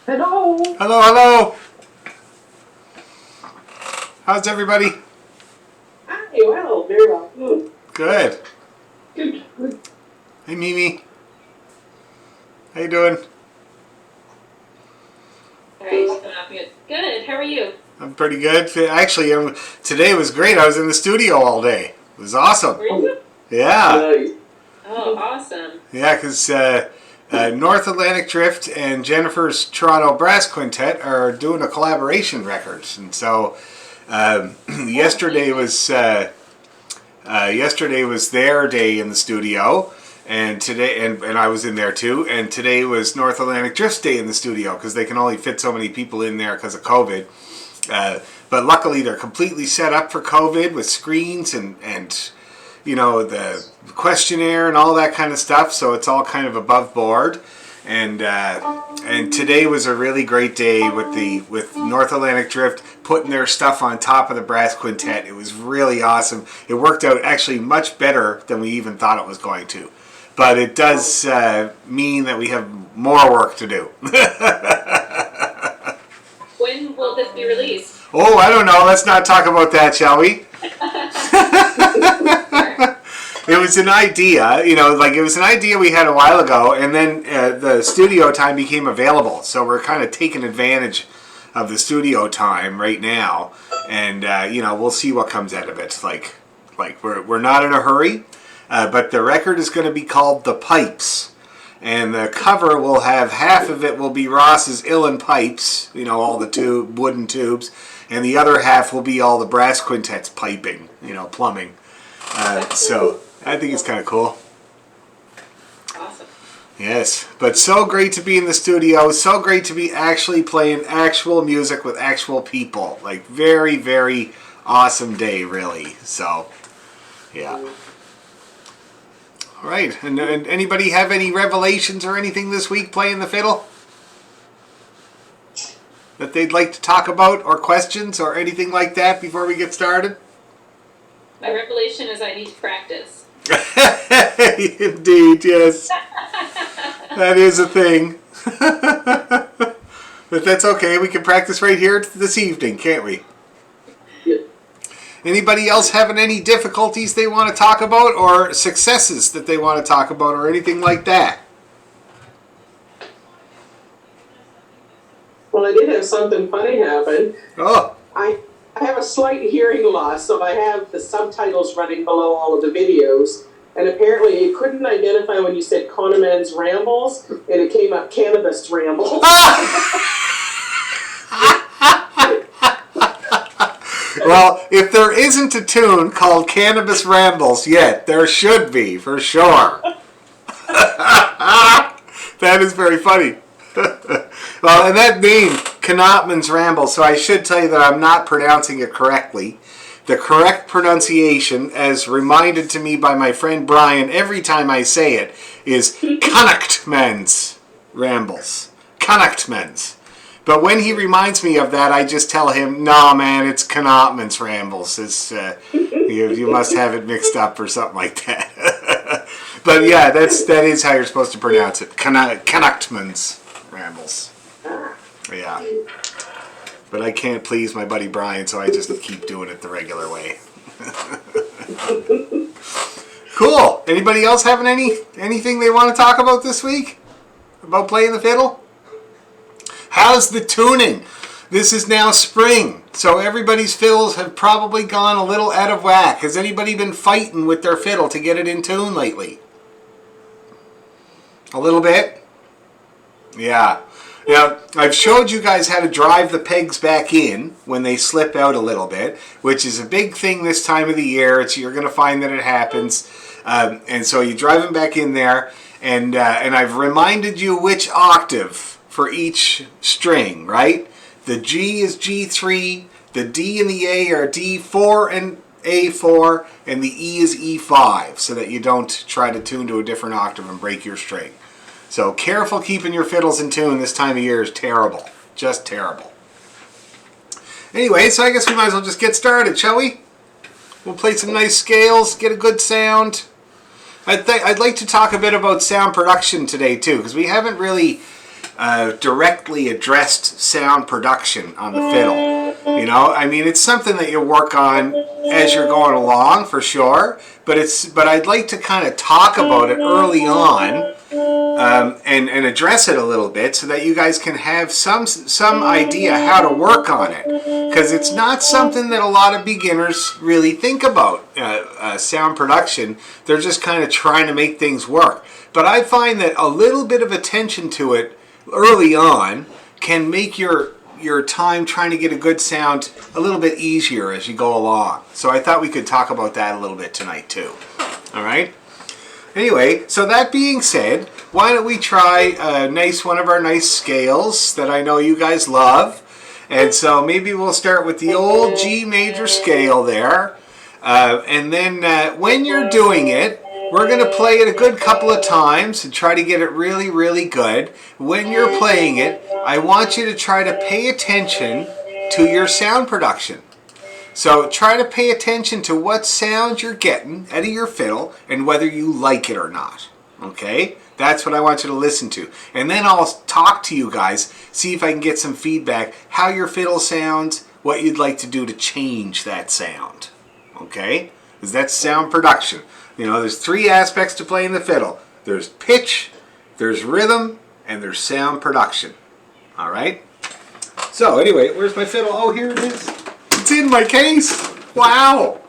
Hello. Hello, hello. How's everybody? Hi. Well, very well. Good. Good. Good. Hey, Mimi. How you doing? All right, just going off mute. Good. How are you? I'm pretty good. Actually, today was great. I was in the studio all day. It was awesome. Were you? Yeah. Nice. Oh, awesome. Yeah, because North Atlantic Drift and Jennifer's Toronto Brass Quintet are doing a collaboration record, and so yesterday was their day in the studio, and today and I was in there too, and today was North Atlantic Drift's day in the studio because they can only fit so many people in there because of COVID. But luckily, they're completely set up for COVID with screens and you know, the questionnaire and all that kind of stuff. So it's all kind of above board. And today was a really great day with North Atlantic Drift putting their stuff on top of the brass quintet. It was really awesome. It worked out actually much better than we even thought it was going to. But it does mean that we have more work to do. When will this be released? Oh, I don't know. Let's not talk about that, shall we? It was an idea, you know, like it was an idea we had a while ago, and then the studio time became available. So we're kind of taking advantage of the studio time right now, and you know, we'll see what comes out of it. Like we're not in a hurry, but the record is going to be called The Pipes, and the cover will have half of it will be Ross's Uilleann pipes, you know, all the wooden tubes, and the other half will be all the brass quintet's piping, you know, plumbing. So I think it's kind of cool. Awesome. Yes, but so great to be in the studio. So great to be actually playing actual music with actual people. Like very, very awesome day, really. So, yeah. All right. And anybody have any revelations or anything this week playing the fiddle that they'd like to talk about, or questions or anything like that before we get started? My revelation is I need to practice. Indeed, yes. That is a thing. But that's okay. We can practice right here this evening, can't we? Yeah. Anybody else having any difficulties they want to talk about, or successes that they want to talk about, or anything like that? Well, I did have something funny happen. Oh, I have a slight hearing loss, so I have the subtitles running below all of the videos. And apparently it couldn't identify when you said Kahneman's Rambles, and it came up Cannabis Rambles. well, if there isn't a tune called Cannabis Rambles yet, there should be, for sure. That is very funny. Well, and that name, Knopman's Ramble, so I should tell you that I'm not pronouncing it correctly. The correct pronunciation, as reminded to me by my friend Brian every time I say it, is Connachtman's Rambles. Connachtman's. But when he reminds me of that, I just tell him, no, man, it's Knopman's Rambles. It's, you must have it mixed up or something like that. But yeah, that is how you're supposed to pronounce it. Connachtman's Rambles. Yeah. But I can't please my buddy Brian, so I just keep doing it the regular way. Cool. Anybody else having anything they want to talk about this week? About playing the fiddle? How's the tuning? This is now spring, so everybody's fiddles have probably gone a little out of whack. Has anybody been fighting with their fiddle to get it in tune lately? A little bit? Yeah. Now, I've showed you guys how to drive the pegs back in when they slip out a little bit, which is a big thing this time of the year. You're going to find that it happens. And so you drive them back in there, and I've reminded you which octave for each string, right? The G is G3, the D and the A are D4 and A4, and the E is E5, so that you don't try to tune to a different octave and break your string. So careful keeping your fiddles in tune this time of year is terrible. Just terrible. Anyway, so I guess we might as well just get started, shall we? We'll play some nice scales, get a good sound. I'd like to talk a bit about sound production today too, because we haven't really directly addressed sound production on the fiddle. You know, I mean, it's something that you work on as you're going along for sure, but I'd like to kind of talk about it early on, and address it a little bit so that you guys can have some idea how to work on it, because it's not something that a lot of beginners really think about. Sound production, they're just kind of trying to make things work. But I find that a little bit of attention to it early on can make your time trying to get a good sound a little bit easier as you go along. So I thought we could talk about that a little bit tonight too. All right? Anyway, so that being said, why don't we try one of our nice scales that I know you guys love. And so maybe we'll start with the old G major scale there. And then when you're doing it, we're going to play it a good couple of times and try to get it really, really good. When you're playing it, I want you to try to pay attention to your sound production. So try to pay attention to what sound you're getting out of your fiddle and whether you like it or not. Okay? That's what I want you to listen to. And then I'll talk to you guys, see if I can get some feedback, how your fiddle sounds, what you'd like to do to change that sound. Okay? Because that's sound production. You know, there's 3 aspects to playing the fiddle. There's pitch, there's rhythm, and there's sound production. All right? So anyway, where's my fiddle? Oh, here it is. It's in my case. Wow.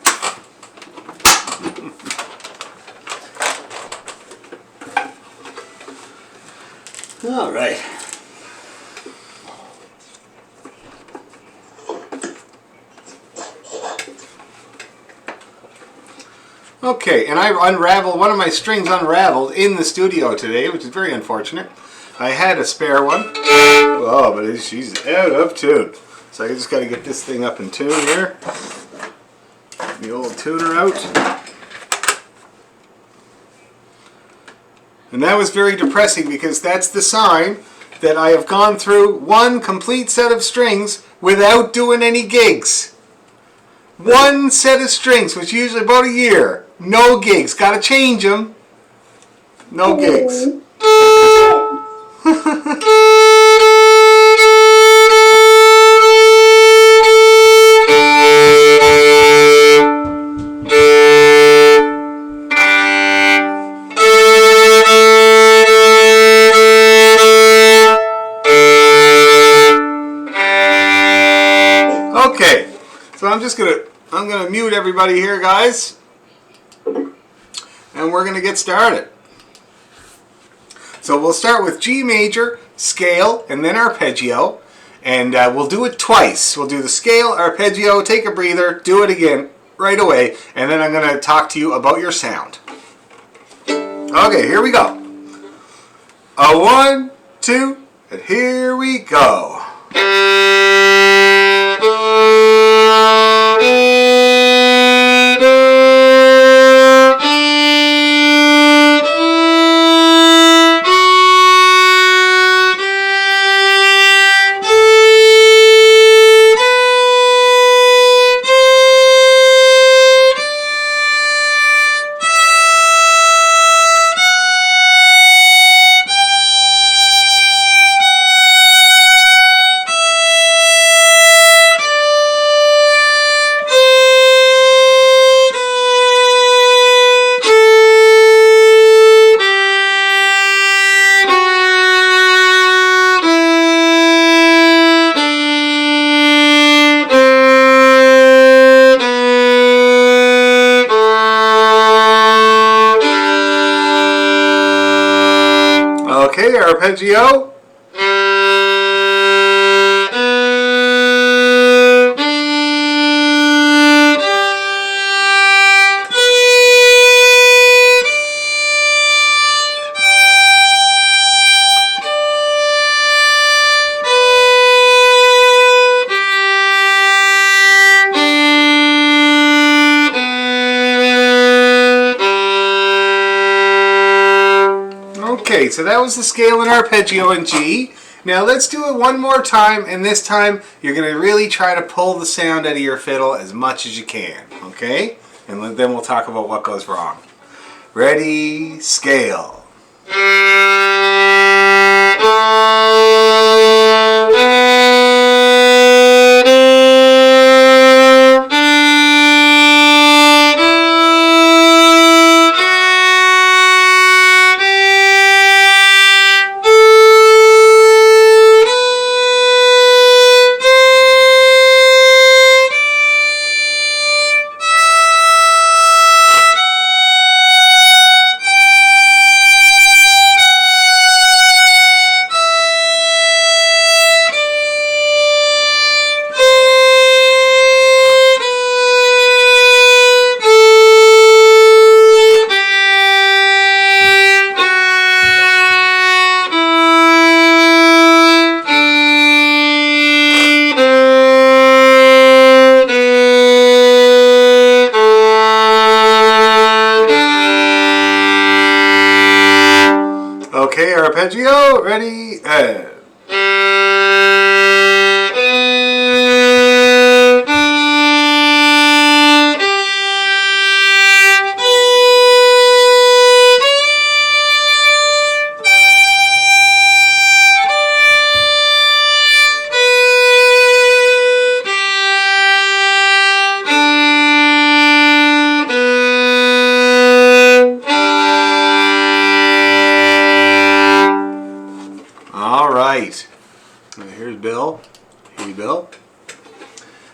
All right. Okay, and I unraveled, one of my strings unraveled in the studio today, which is very unfortunate. I had a spare one. Oh, but she's out of tune. So I just got to get this thing up in tune here. The old tuner out. And that was very depressing because that's the sign that I have gone through one complete set of strings without doing any gigs. One set of strings, which is usually about a year. No gigs. Got to change them. No gigs. Okay, so I'm gonna mute everybody here, guys, and we're gonna get started. So we'll start with G major, scale, and then arpeggio, and we'll do it twice. We'll do the scale, arpeggio, take a breather, do it again right away, and then I'm gonna talk to you about your sound. Okay, here we go. A 1, 2, and here we go. Okay, arpeggio. Okay, so that was the scale and arpeggio in G. Now let's do it one more time, and this time you're going to really try to pull the sound out of your fiddle as much as you can, okay? And then we'll talk about what goes wrong. Ready, scale. arpeggio. Ready? And. All right. Here's Bill. Hey, Bill.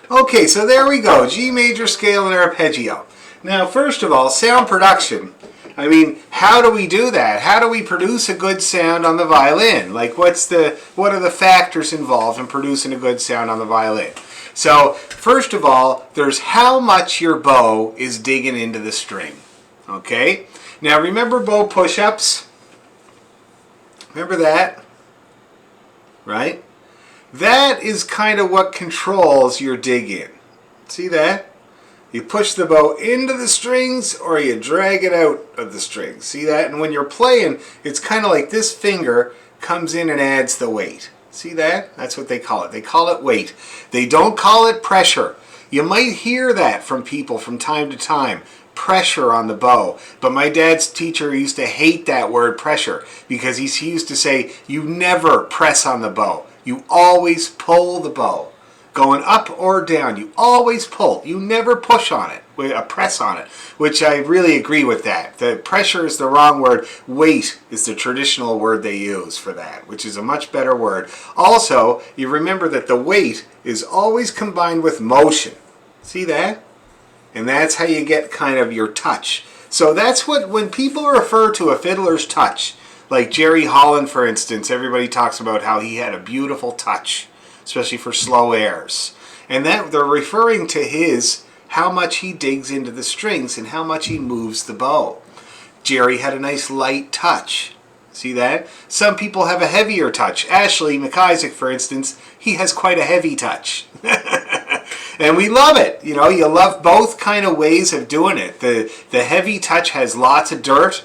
Okay, so there we go. G major scale and arpeggio. Now, first of all, sound production. I mean, how do we do that? How do we produce a good sound on the violin? Like, what are the factors involved in producing a good sound on the violin? So, first of all, there's how much your bow is digging into the string. Okay? Now, remember bow push-ups? Remember that? Right? That is kind of what controls your dig in. See that? You push the bow into the strings or you drag it out of the strings. See that? And when you're playing, it's kind of like this finger comes in and adds the weight. See that? That's what they call it. They call it weight. They don't call it pressure. You might hear that from people from time to time. Pressure on the bow. But my dad's teacher used to hate that word pressure because he used to say, you never press on the bow. You always pull the bow. Going up or down, you always pull. You never push on it, press on it, which I really agree with that. The pressure is the wrong word. Weight is the traditional word they use for that, which is a much better word. Also, you remember that the weight is always combined with motion. See that? And that's how you get kind of your touch. So that's what, when people refer to a fiddler's touch, like Jerry Holland, for instance, everybody talks about how he had a beautiful touch, especially for slow airs. And that they're referring to how much he digs into the strings and how much he moves the bow. Jerry had a nice light touch. See that? Some people have a heavier touch. Ashley McIsaac, for instance, he has quite a heavy touch. And we love it. You know, you love both kind of ways of doing it. The heavy touch has lots of dirt,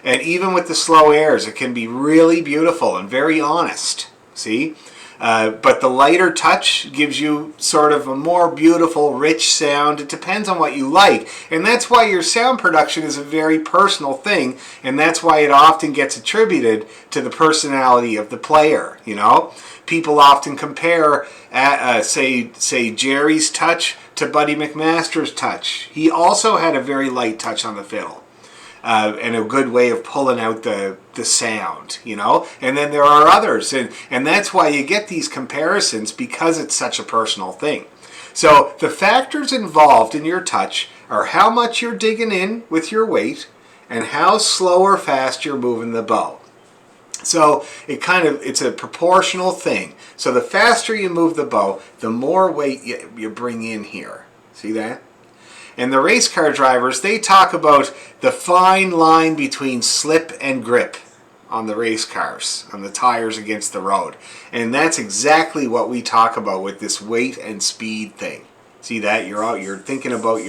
and even with the slow airs, it can be really beautiful and very honest. See? But the lighter touch gives you sort of a more beautiful, rich sound. It depends on what you like. And that's why your sound production is a very personal thing. And that's why it often gets attributed to the personality of the player, you know? People often compare, say Jerry's touch to Buddy McMaster's touch. He also had a very light touch on the fiddle. And a good way of pulling out the sound, you know? And then there are others. And that's why you get these comparisons, because it's such a personal thing. So the factors involved in your touch are how much you're digging in with your weight and how slow or fast you're moving the bow. So it's a proportional thing. So the faster you move the bow, the more weight you bring in here. See that? And the race car drivers, they talk about the fine line between slip and grip on the race cars, on the tires against the road. And that's exactly what we talk about with this weight and speed thing. See that? You're thinking about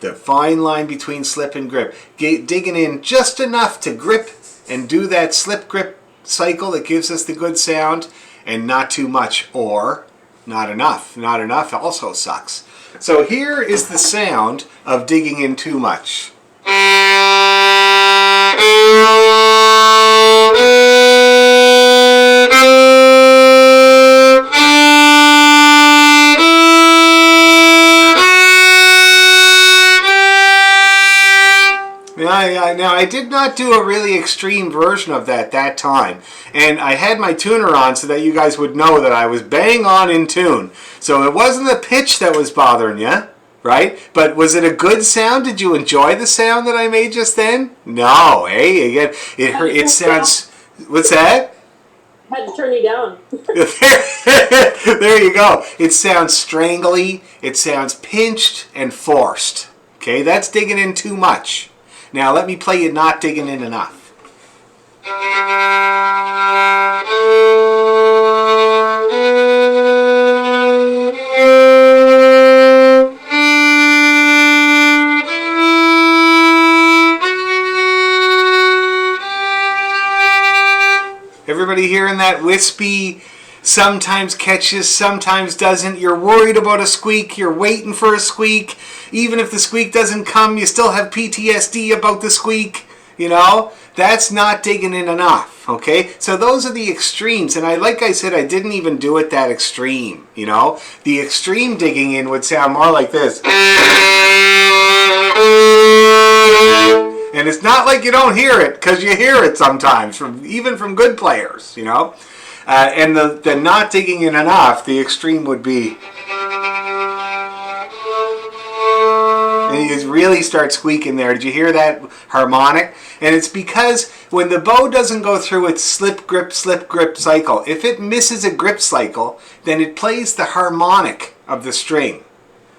the fine line between slip and grip. Digging in just enough to grip and do that slip grip cycle that gives us the good sound, and not too much or not enough. Not enough also sucks. So here is the sound of digging in too much. Now, I did not do a really extreme version of that time. And I had my tuner on so that you guys would know that I was bang on in tune. So it wasn't the pitch that was bothering you, right? But was it a good sound? Did you enjoy the sound that I made just then? No, hey, again, it sounds... What's that? Had to turn you down. There you go. It sounds strangly. It sounds pinched and forced. Okay, that's digging in too much. Now let me play you not digging in enough. everybody hearing that wispy, sometimes catches, sometimes doesn't. You're worried about a squeak. You're waiting for a squeak. Even if the squeak doesn't come, you still have PTSD about the squeak. You know, that's not digging in enough, okay? So those are the extremes, and like I said, I didn't even do it that extreme, you know? The extreme digging in would sound more like this. And it's not like you don't hear it, because you hear it sometimes, even from good players, you know? And the not digging in enough, the extreme would be... And you really start squeaking there. Did you hear that harmonic? And it's because when the bow doesn't go through its slip, grip cycle, if it misses a grip cycle, then it plays the harmonic of the string.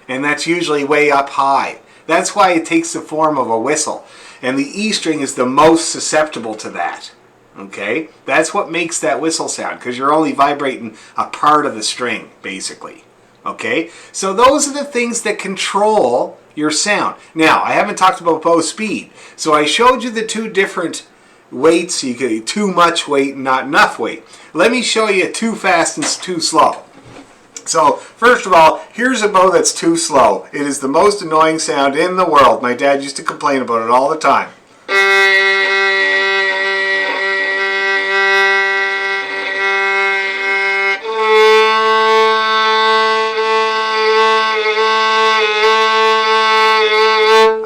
And that's usually way up high. That's why it takes the form of a whistle. And the E string is the most susceptible to that. Okay? That's what makes that whistle sound, because you're only vibrating a part of the string, basically. Okay? So those are the things that control your sound. Now, I haven't talked about bow speed. So I showed you the two different weights. You get too much weight and not enough weight. Let me show you too fast and too slow. So, first of all, here's a bow that's too slow. It is the most annoying sound in the world. My dad used to complain about it all the time.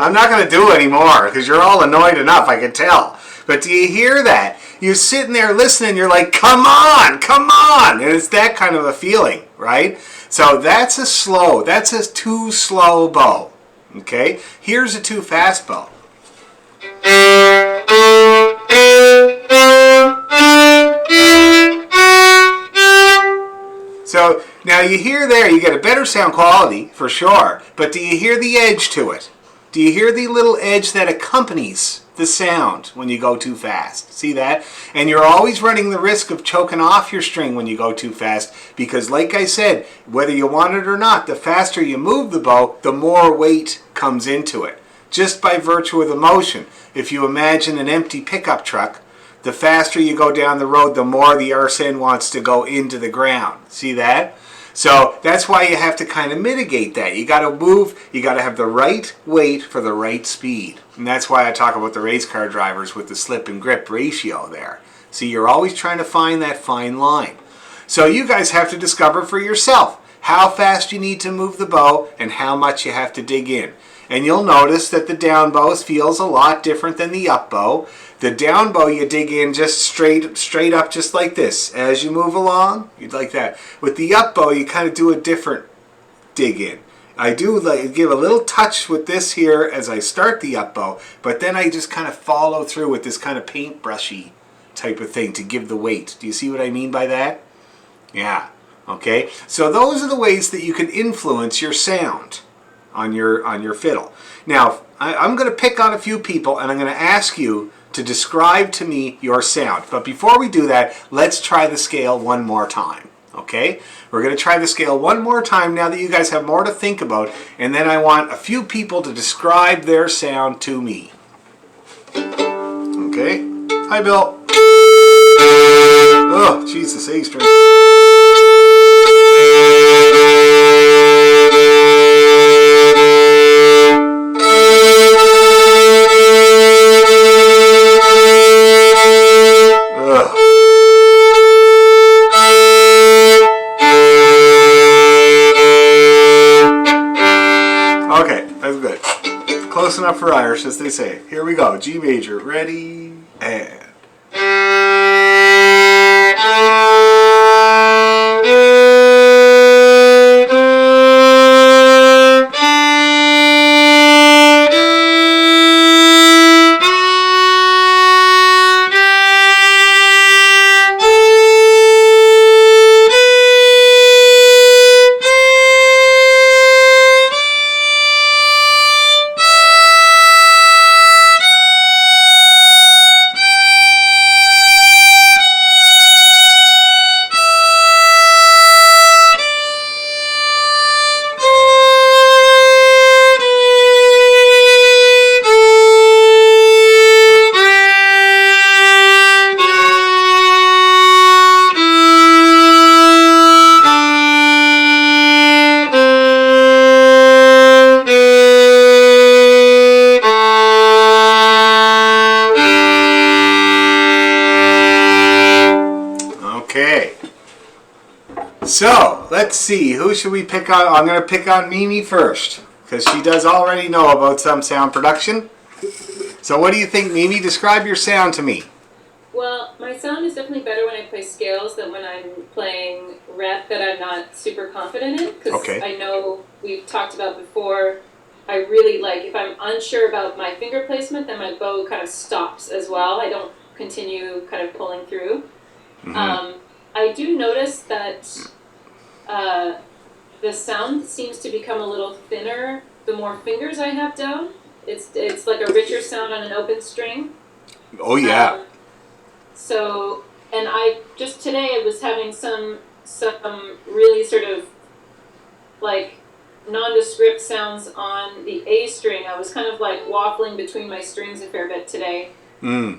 I'm not going to do it anymore because you're all annoyed enough, I can tell. But do you hear that? You're sitting there listening, you're like, come on, come on. And it's that kind of a feeling, right? So that's a too slow bow. Okay? Here's a too fast bow. So now you hear there, you get a better sound quality for sure, but do you hear the edge to it? Do you hear the little edge that accompanies the sound when you go too fast? See that? And you're always running the risk of choking off your string when you go too fast, because like I said, whether you want it or not, the faster you move the bow, the more weight comes into it. Just by virtue of the motion. If you imagine an empty pickup truck, the faster you go down the road, the more the arse end wants to go into the ground. See that? So that's why you have to kind of mitigate that. You got to move, you got to have the right weight for the right speed. And that's why I talk about the race car drivers with the slip and grip ratio there. See, you're always trying to find that fine line. So you guys have to discover for yourself how fast you need to move the bow and how much you have to dig in. And you'll notice that the down bow feels a lot different than the up bow. The down bow you dig in just straight up just like this. As you move along, you'd like that. With the up bow, you kind of do a different dig in. I do like give a little touch with this here as I start the up bow, but then I just kind of follow through with this kind of paintbrushy type of thing to give the weight. Do you see what I mean by that? Yeah. Okay. So those are the ways that you can influence your sound on your fiddle. Now, I'm going to pick on a few people and I'm going to ask you to describe to me your sound. But before we do that, let's try the scale one more time. Okay? We're going to try the scale one more time now that you guys have more to think about, and then I want a few people to describe their sound to me. Okay? Hi, Bill. Oh, Jesus, A string. Close enough for Irish, as they say. Here we go. G major. Ready? And... So, let's see. Who should we pick on? I'm going to pick on Mimi first, because she does already know about some sound production. So what do you think, Mimi? Describe your sound to me. Well, my sound is definitely better when I play scales than when I'm playing rep that I'm not super confident in. Because Okay. I know we've talked about before, I really like, if I'm unsure about my finger placement, then my bow kind of stops as well. I don't continue kind of pulling through. Mm-hmm. I do notice that the sound seems to become a little thinner the more fingers I have down. It's like a richer sound on an open string. Oh, yeah. So, and I just today I was having some really sort of like nondescript sounds on the A string. I was kind of like waffling between my strings a fair bit today. You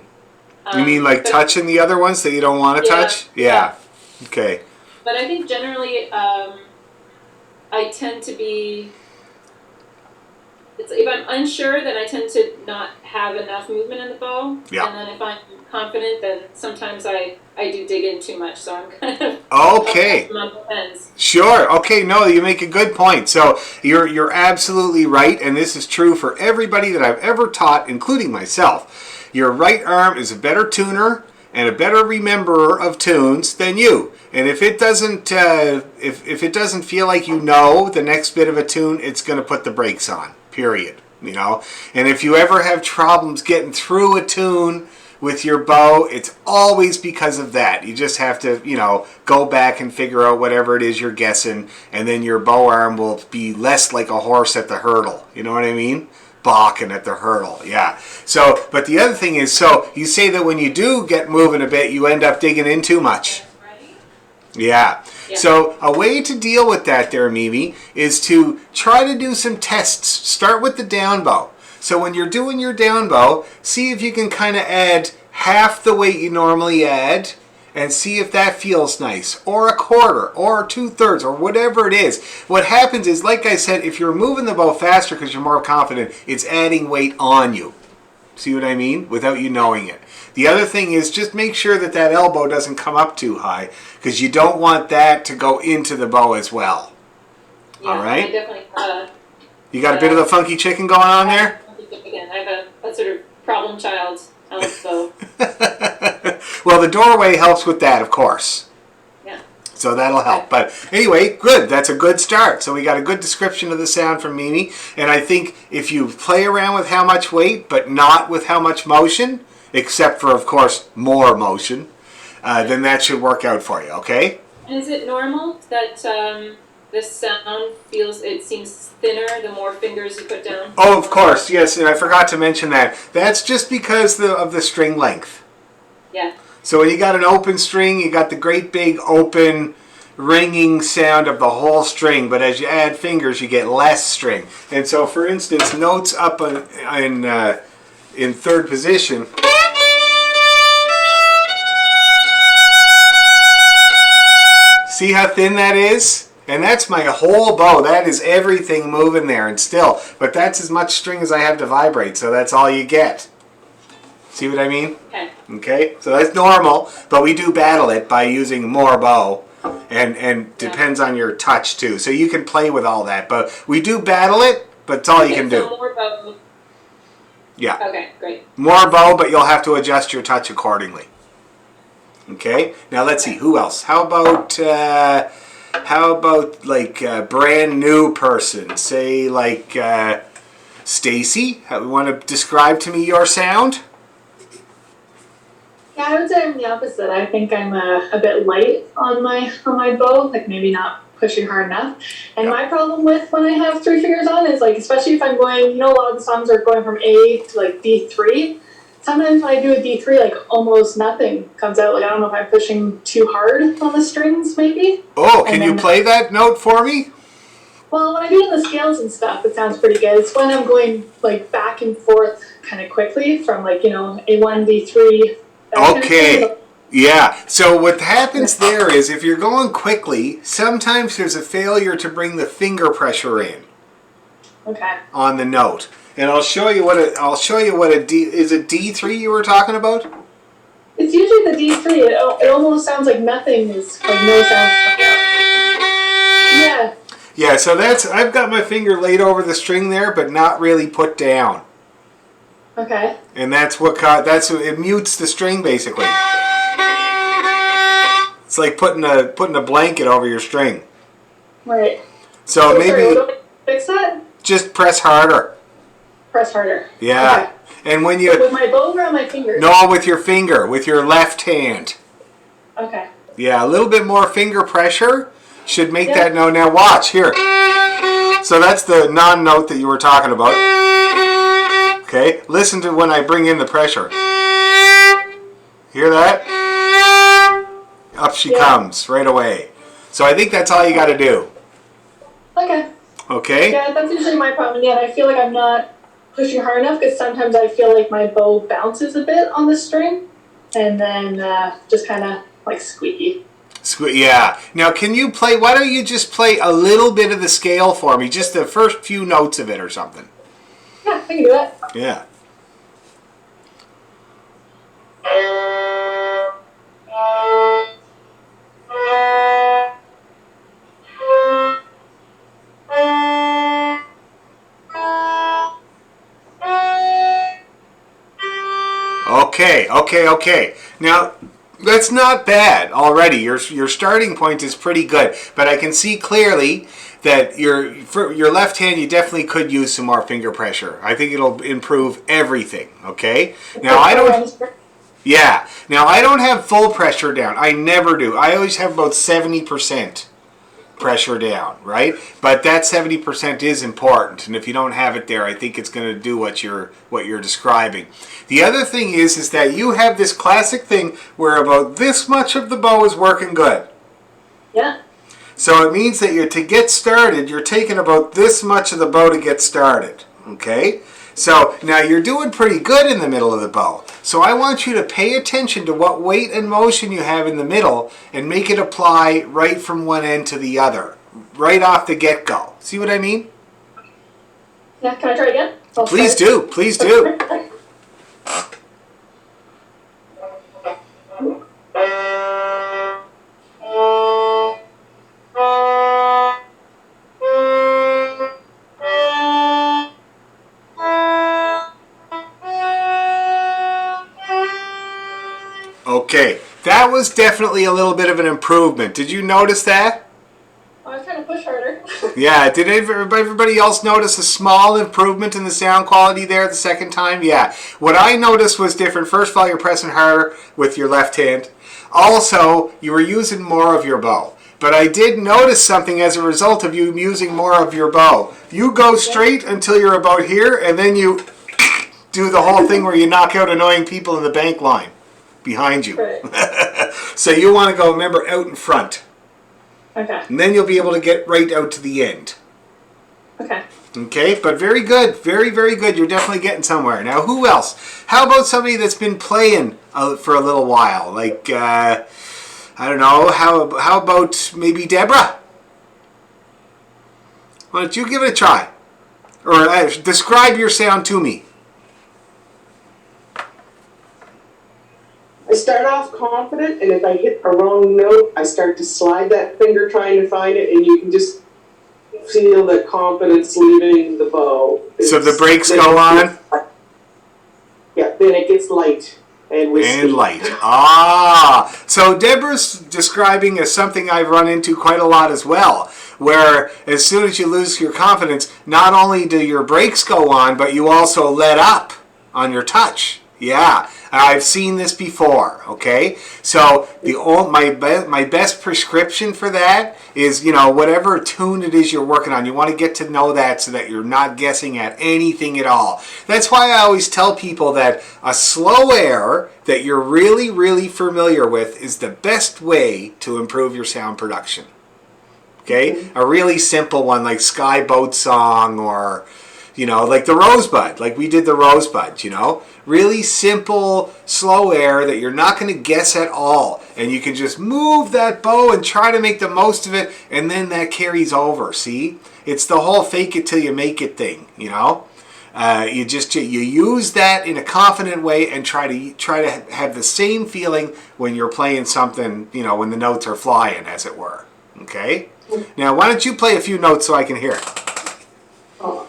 mean like but, touching the other ones that you don't want to touch? Yeah. Okay. But I think generally I tend to be, if I'm unsure, then I tend to not have enough movement in the bow. Yeah. And then if I'm confident, then sometimes I do dig in too much. So I'm kind of Okay. on both ends. Sure. Okay. No, you make a good point. So you're absolutely right, and this is true for everybody that I've ever taught, including myself. Your right arm is a better tuner and a better rememberer of tunes than you. And if it doesn't, if it doesn't feel like you know the next bit of a tune, it's going to put the brakes on. Period. You know. And if you ever have problems getting through a tune with your bow, it's always because of that. You just have to, go back and figure out whatever it is you're guessing, and then your bow arm will be less like a horse at the hurdle. You know what I mean? Balking at the hurdle, yeah. So, but the other thing is, so you say that when you do get moving a bit, you end up digging in too much. Yeah. So a way to deal with that there, Mimi, is to try to do some tests. Start with the down bow. So when you're doing your down bow, see if you can kind of add half the weight you normally add and see if that feels nice, or a quarter, or 2/3, or whatever it is. What happens is, like I said, if you're moving the bow faster because you're more confident, it's adding weight on you. See what I mean? Without you knowing it. The other thing is just make sure that that elbow doesn't come up too high, because you don't want that to go into the bow as well. Yeah, all right? I definitely. You got a bit of the funky chicken going on there? I have a sort of problem child bow. Well, the doorway helps with that, of course. Yeah. So that'll help. But anyway, good. That's a good start. So we got a good description of the sound from Mimi. And I think if you play around with how much weight, but not with how much motion, except for, of course, more motion, then that should work out for you, okay? And is it normal that the sound seems thinner the more fingers you put down? Oh, of course, yes. And I forgot to mention that. That's just because of the string length. Yeah. So when you got an open string, you got the great big open ringing sound of the whole string, but as you add fingers, you get less string. And so, for instance, notes up in third position. See how thin that is? And that's my whole bow. That is everything moving there, and still. But that's as much string as I have to vibrate, so that's all you get. See what I mean? Okay. Okay, so that's normal, but we do battle it by using more bow, and depends on your touch too. So you can play with all that, but we do battle it, but it's all you can do. So more bow. Yeah. Okay, great. More bow, but you'll have to adjust your touch accordingly. Okay, now let's see, who else? How about like a brand new person? Say like Stacy. You want to describe to me your sound? Yeah, I would say I'm the opposite. I think I'm a bit light on my bow, like maybe not pushing hard enough. And my problem with when I have three fingers on is like, especially if I'm going, a lot of the songs are going from A to like D3. Sometimes when I do a D3, like almost nothing comes out. Like I don't know if I'm pushing too hard on the strings, maybe. Oh, can you play that note for me? Well, when I do the scales and stuff, it sounds pretty good. It's when I'm going like back and forth kind of quickly from like, A1, D3. Okay. Yeah. So what happens there is if you're going quickly, sometimes there's a failure to bring the finger pressure in. Okay. On the note. And I'll show you what a D is. A D3 you were talking about? It's usually the D3. It almost sounds like nothing is like no sound coming out. Yeah, so I've got my finger laid over the string there, but not really put down. Okay. And it mutes the string basically. It's like putting a blanket over your string. Right. So maybe sorry, what do I fix that? just press harder. Press harder. Yeah. And when you With my bow or on my fingers? no, with your finger, with your left hand. Okay. Yeah, a little bit more finger pressure should make Yeah. that note. Now watch here. So that's the non-note that you were talking about. Okay, listen to when I bring in the pressure. Hear that? Up she comes right away. So I think that's all you got to do. Okay. Okay? Yeah, that's usually my problem. Yeah, I feel like I'm not pushing hard enough because sometimes I feel like my bow bounces a bit on the string, and then just kind of like squeaky. Yeah. Now, can you play? Why don't you just play a little bit of the scale for me? Just the first few notes of it or something. Yeah, I can do that. Yeah. Okay. Now, that's not bad already. Your starting point is pretty good, but I can see clearly that for your left hand, you definitely could use some more finger pressure. I think it'll improve everything. Okay. Now I don't. Yeah. Now I don't have full pressure down. I never do. I always have about 70% pressure down, right? But that 70% is important, and if you don't have it there, I think it's going to do what you're describing. The other thing is that you have this classic thing where about this much of the bow is working good. Yeah. So it means that to get started, you're taking about this much of the bow to get started. Okay? So now you're doing pretty good in the middle of the bow. So I want you to pay attention to what weight and motion you have in the middle and make it apply right from one end to the other, right off the get-go. See what I mean? Yeah, can I try again? Please do. Please do. Okay, that was definitely a little bit of an improvement. Did you notice that? I was trying to push harder. Yeah, did everybody else notice a small improvement in the sound quality there the second time? Yeah, what I noticed was different. First of all, you're pressing harder with your left hand. Also, you were using more of your bow. But I did notice something as a result of you using more of your bow. You go straight until you're about here, and then you do the whole thing where you knock out annoying people in the bank line behind you. Right. So you want to go, remember, out in front. Okay. And then you'll be able to get right out to the end. Okay. Okay, but very good. Very, very good. You're definitely getting somewhere. Now, who else? How about somebody that's been playing for a little while? Like, I don't know, how about maybe Deborah? Why don't you give it a try? Or describe your sound to me. I start off confident, and if I hit a wrong note, I start to slide that finger trying to find it, and you can just feel the confidence leaving the bow. So the brakes go on? Yeah, then it gets light and wispy. And light. Ah! So Deborah's describing as something I've run into quite a lot as well, where as soon as you lose your confidence, not only do your brakes go on, but you also let up on your touch. Yeah, I've seen this before, okay? So my best prescription for that is, whatever tune it is you're working on, you want to get to know that so that you're not guessing at anything at all. That's why I always tell people that a slow air that you're really, really familiar with is the best way to improve your sound production. Okay? A really simple one like Sky Boat Song or, like the Rosebud, like we did the Rosebud, Really simple, slow air that you're not going to guess at all. And you can just move that bow and try to make the most of it, and then that carries over, see? It's the whole fake it till you make it thing, You use that in a confident way and try to have the same feeling when you're playing something, when the notes are flying, as it were. Okay? Now, why don't you play a few notes so I can hear it? Oh.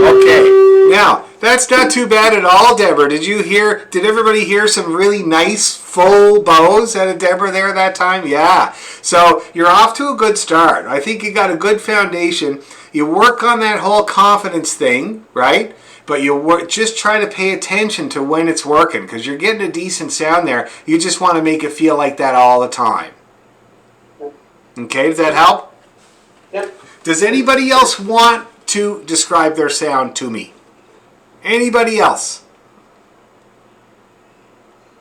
Okay, now that's not too bad at all, Deborah. Did everybody hear some really nice full bows out of Deborah there that time? Yeah. So you're off to a good start. I think you got a good foundation. You work on that whole confidence thing, right? But just try to pay attention to when it's working, because you're getting a decent sound there. You just want to make it feel like that all the time. Okay, does that help? Yep. Does anybody else want to describe their sound to me? Anybody else?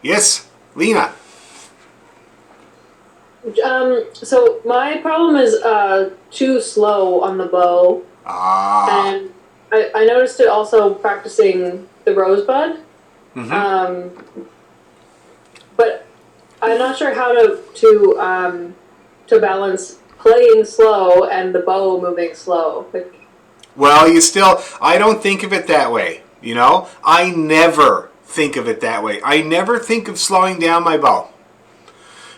Yes, Lena. So my problem is too slow on the bow, and I noticed it also practicing the Rosebud. But I'm not sure how to balance playing slow and the bow moving slow. Like, Well, I don't think of it that way, you know? I never think of it that way. I never think of slowing down my bow.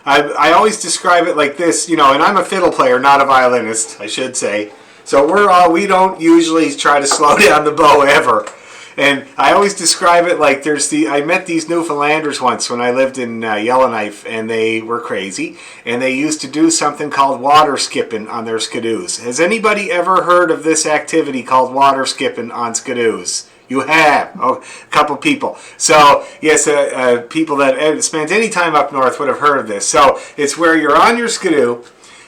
I always describe it like this, you know, and I'm a fiddle player, not a violinist, I should say. So we don't usually try to slow down the bow ever. And I always describe it like I met these Newfoundlanders once when I lived in Yellowknife, and they were crazy, and they used to do something called water skipping on their skidoos. Has anybody ever heard of this activity called water skipping on skidoos? You have. Oh, a couple people. So, yes, people that spent any time up north would have heard of this. So, it's where you're on your skidoo,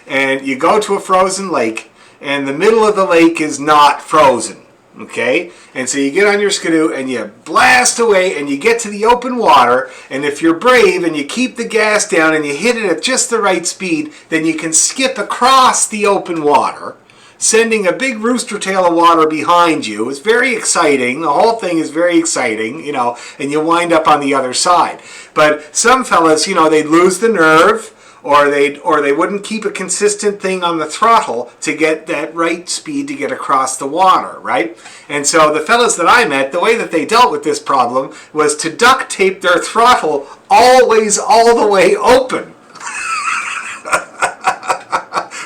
and you go to a frozen lake, and the middle of the lake is not frozen. Okay, and so you get on your skidoo and you blast away and you get to the open water, and if you're brave and you keep the gas down and you hit it at just the right speed, then you can skip across the open water, sending a big rooster tail of water behind you. It's very exciting. The whole thing is very exciting, you know, and you wind up on the other side. But some fellas, you know, they'd lose the nerve, or they wouldn't keep a consistent thing on the throttle to get that right speed to get across the water, right? And so the fellas that I met, the way that they dealt with this problem was to duct tape their throttle always all the way open.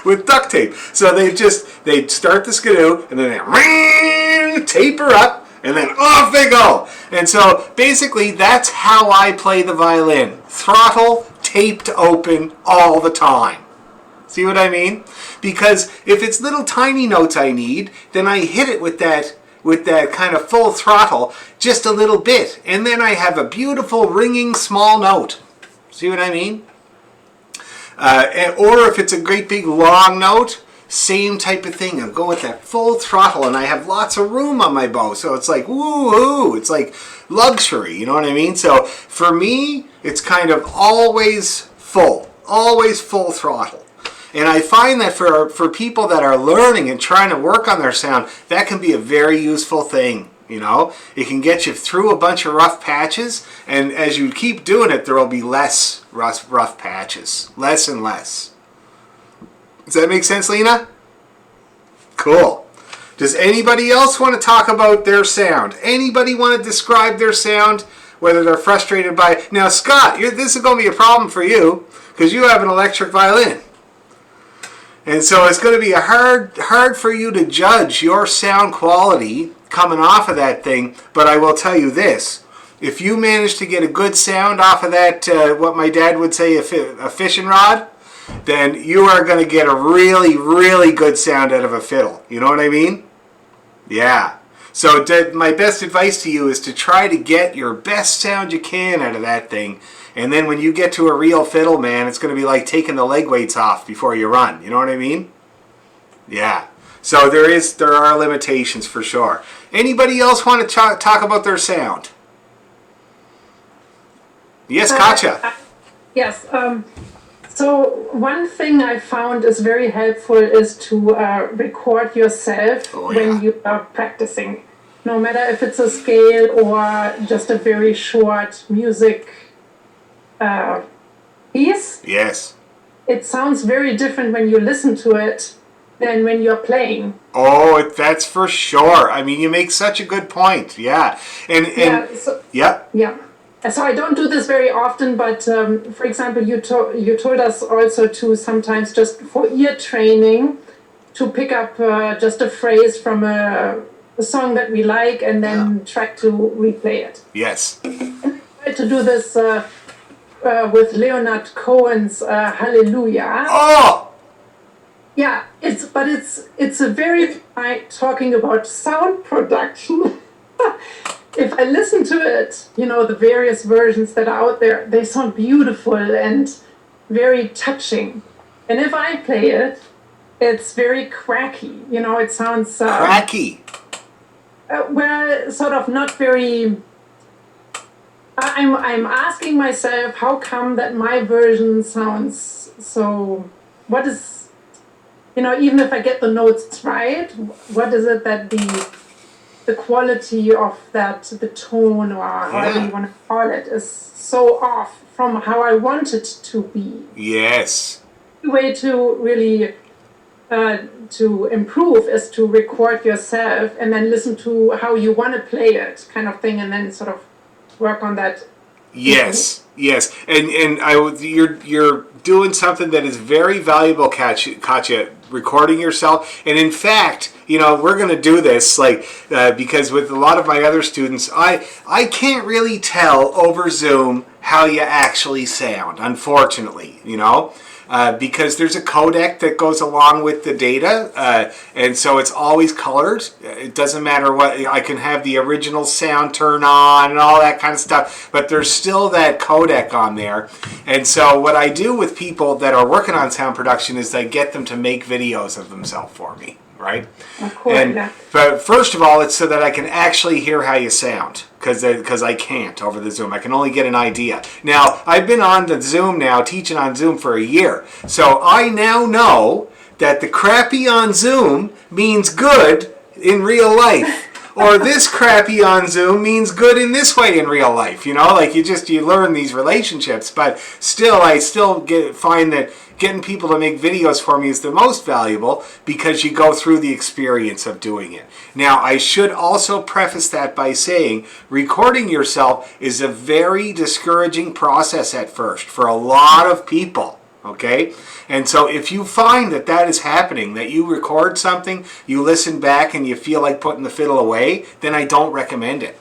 With duct tape. So they'd start the skidoo and then they taper up and then off they go. And so basically that's how I play the violin. Throttle taped open all the time. See what I mean? Because if it's little tiny notes I need, then I hit it with that kind of full throttle just a little bit, and then I have a beautiful ringing small note. See what I mean? Or if it's a great big long note, same type of thing. I'm going with that full throttle, and I have lots of room on my bow, so it's like woo-hoo. It's like luxury, you know what I mean? So for me, it's kind of always full throttle. And I find that for people that are learning and trying to work on their sound, that can be a very useful thing. You know, it can get you through a bunch of rough patches, and as you keep doing it, there will be less rough patches, less and less. Does that make sense, Lena? Cool. Does anybody else want to talk about their sound? Anybody want to describe their sound, whether they're frustrated by it? Now, Scott, this is going to be a problem for you because you have an electric violin. And so it's going to be hard for you to judge your sound quality coming off of that thing. But I will tell you this. If you manage to get a good sound off of that, what my dad would say, a fishing rod, then you are going to get a really, really good sound out of a fiddle. You know what I mean? Yeah. So my best advice to you is to try to get your best sound you can out of that thing. And then when you get to a real fiddle, man, it's going to be like taking the leg weights off before you run. You know what I mean? Yeah. So there are limitations for sure. Anybody else want to talk about their sound? Yes, Katja. Yes. So one thing I found is very helpful is to record yourself when you are practicing, no matter if it's a scale or just a very short music piece. Yes. it sounds very different when you listen to it than when you're playing. Oh, that's for sure. I mean, you make such a good point. Yeah. Yeah. So I don't do this very often, but for example, you told us also to sometimes just for ear training to pick up just a phrase from a song that we like and then try to replay it. Yes. I tried to do this with Leonard Cohen's Hallelujah. Oh! Yeah, it's a very talking about sound production. If I listen to it, the various versions that are out there, they sound beautiful and very touching. And if I play it, it's very cracky. It sounds cracky. Well, sort of not very. I'm asking myself, how come that my version sounds so? What is, even if I get the notes right, what is it that the quality of that, the tone or however you want to call it, is so off from how I want it to be? Yes. The way to really to improve is to record yourself and then listen to how you want to play it, kind of thing, and then sort of work on that. Yes, and you're doing something that is very valuable, Katya. Recording yourself, and in fact, we're going to do this because with a lot of my other students, I can't really tell over Zoom how you actually sound, unfortunately, because there's a codec that goes along with the data, and so it's always colored. It doesn't matter what, I can have the original sound turn on and all that kind of stuff, but there's still that codec on there. And so what I do with people that are working on sound production is I get them to make videos of themselves for me. Right? Of course. But first of all, it's so that I can actually hear how you sound, because I can't over the Zoom. I can only get an idea. Now, I've been on the Zoom now, teaching on Zoom for a year. So I now know that the crappy on Zoom means good in real life. Or this crappy on Zoom means good in this way in real life. You learn these relationships. But still, I find that getting people to make videos for me is the most valuable because you go through the experience of doing it. Now, I should also preface that by saying recording yourself is a very discouraging process at first for a lot of people. Okay? And so if you find that is happening, that you record something, you listen back and you feel like putting the fiddle away, then I don't recommend it.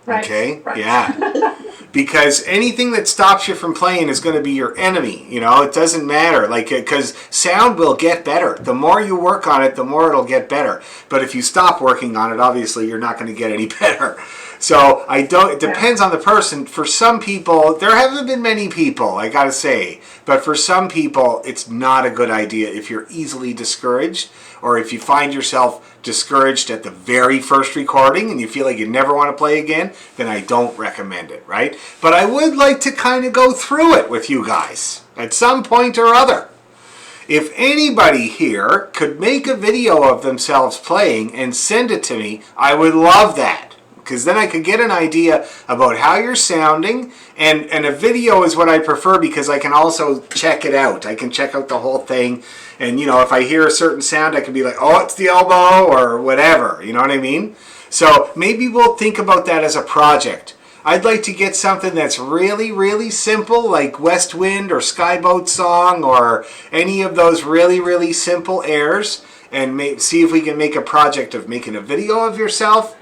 Right. Okay? Right. Yeah. Because anything that stops you from playing is going to be your enemy. It doesn't matter. Because sound will get better. The more you work on it, the more it'll get better. But if you stop working on it, obviously you're not going to get any better. So it depends on the person. For some people, there haven't been many people, I gotta say, but for some people, it's not a good idea if you're easily discouraged, or if you find yourself discouraged at the very first recording and you feel like you never want to play again, then I don't recommend it, right? But I would like to kind of go through it with you guys at some point or other. If anybody here could make a video of themselves playing and send it to me, I would love that. Because then I could get an idea about how you're sounding, and a video is what I prefer because I can also check it out. I can check out the whole thing, and if I hear a certain sound, I can be like, oh, it's the elbow, or whatever, you know what I mean? So maybe we'll think about that as a project. I'd like to get something that's really, really simple, like West Wind or Skyboat Song, or any of those really, really simple airs, and see if we can make a project of making a video of yourself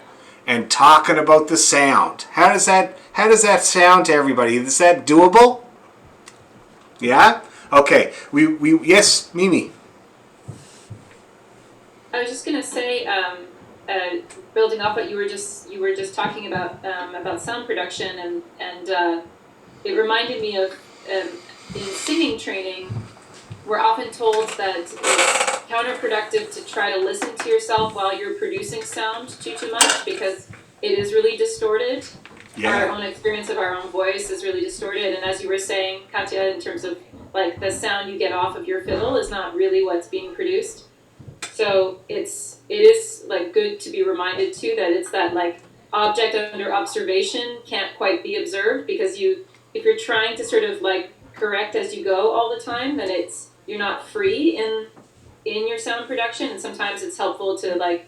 and talking about the sound. How does that sound to everybody? Is that doable? Yeah? Okay. We yes, Mimi. I was just gonna say, building off what you were just talking about sound production, and it reminded me of in singing training, we're often told that it's counterproductive to try to listen to yourself while you're producing sound too much, because it is really distorted. Yeah. Our own experience of our own voice is really distorted, and as you were saying, Katya, in terms of the sound you get off of your fiddle is not really what's being produced. So it is good to be reminded too that it's that object under observation can't quite be observed, because if you're trying to sort of correct as you go all the time, that you're not free in your sound production, and sometimes it's helpful to like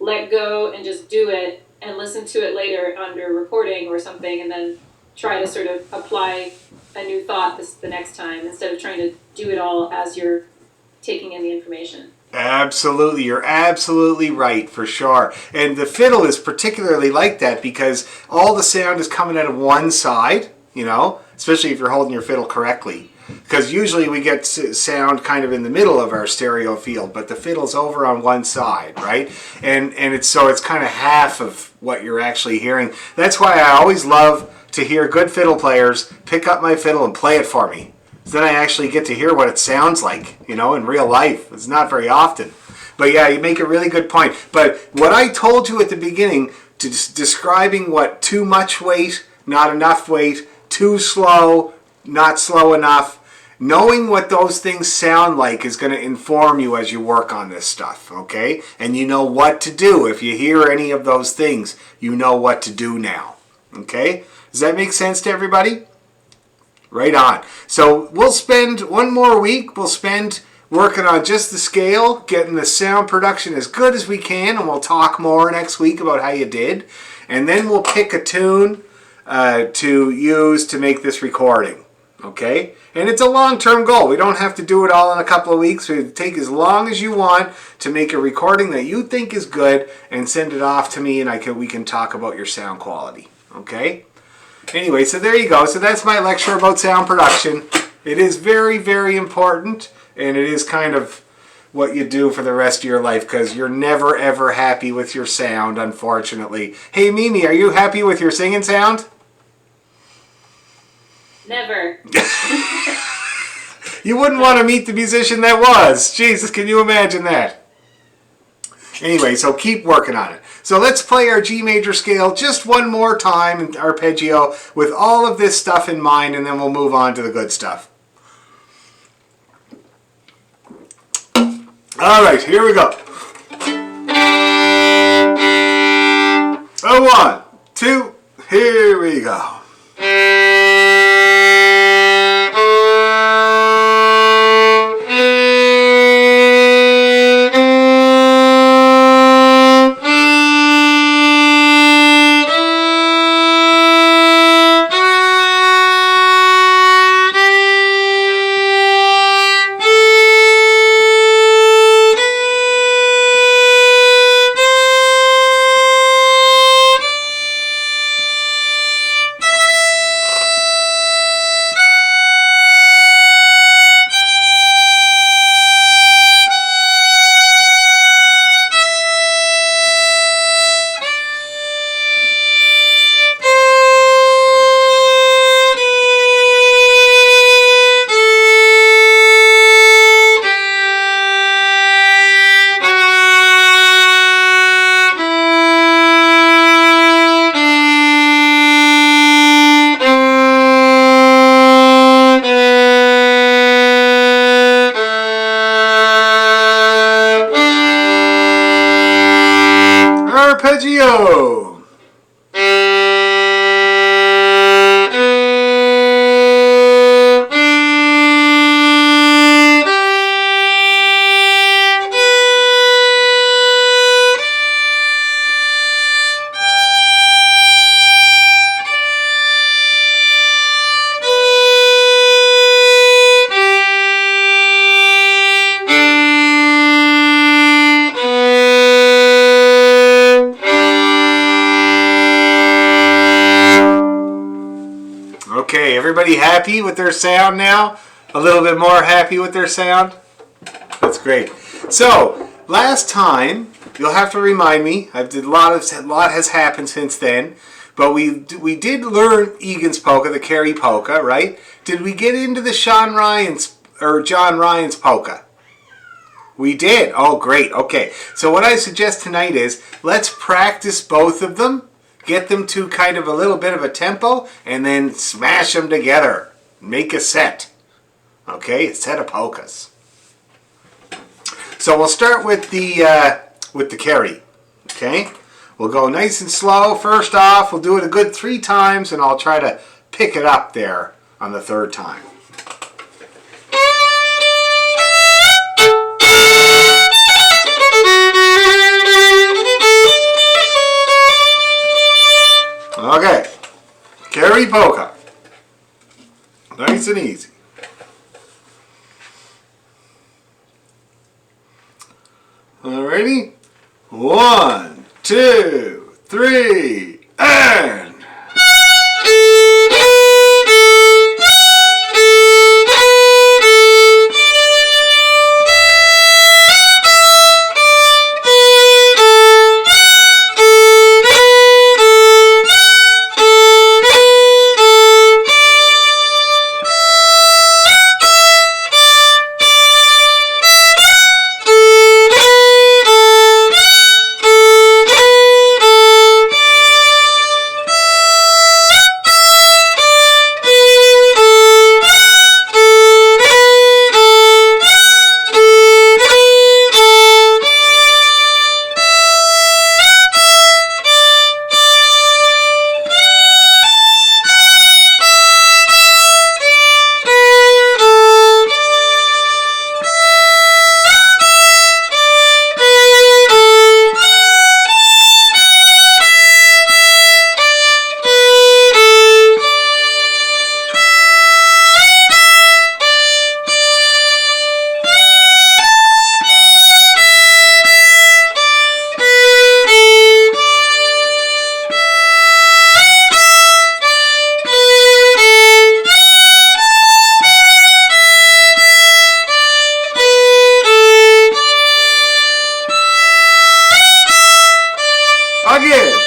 let go and just do it and listen to it later under recording or something, and then try to sort of apply a new thought the next time instead of trying to do it all as you're taking in the information. Absolutely, you're absolutely right, for sure. And the fiddle is particularly like that because all the sound is coming out of one side, you know, especially if you're holding your fiddle correctly. Because usually we get sound kind of in the middle of our stereo field, but the fiddle's over on one side, right? And it's kind of half of what you're actually hearing. That's why I always love to hear good fiddle players pick up my fiddle and play it for me. Then I actually get to hear what it sounds like, you know, in real life. It's not very often. But yeah, you make a really good point. But what I told you at the beginning, describing what too much weight, not enough weight, too slow, not slow enough, knowing what those things sound like is going to inform you as you work on this stuff, okay? And you know what to do. If you hear any of those things, you know what to do now, okay? Does that make sense to everybody? Right on. So we'll spend one more week. We'll spend working on just the scale, getting the sound production as good as we can, and we'll talk more next week about how you did. And then we'll pick a tune to use to make this recording. Okay? And it's a long-term goal. We don't have to do it all in a couple of weeks. We take as long as you want to make a recording that you think is good and send it off to me, and we can talk about your sound quality. Okay? Anyway, so there you go. So that's my lecture about sound production. It is very, very important, and it is kind of what you do for the rest of your life because you're never, ever happy with your sound, unfortunately. Hey, Mimi, are you happy with your singing sound? Never. You wouldn't want to meet the musician that was. Jesus, can you imagine that? Anyway, so keep working on it. So let's play our G major scale just one more time in arpeggio with all of this stuff in mind, and then we'll move on to the good stuff. All right, here we go. A 1, 2, here we go. Arpeggio. Okay, everybody happy with their sound now? A little bit more happy with their sound? That's great. So, last time, you'll have to remind me, a lot has happened since then, but we did learn Egan's polka, the Carey polka, right? Did we get into the John Ryan's polka? We did. Oh, great. Okay. So what I suggest tonight is let's practice both of them. Get them to kind of a little bit of a tempo, and then smash them together. Make a set. Okay, a set of polkas. So we'll start with the Carey. Okay, we'll go nice and slow. First off, we'll do it a good 3 times, and I'll try to pick it up there on the 3rd time. polka. Nice and easy. Alrighty. 1, 2, 3, and... Again.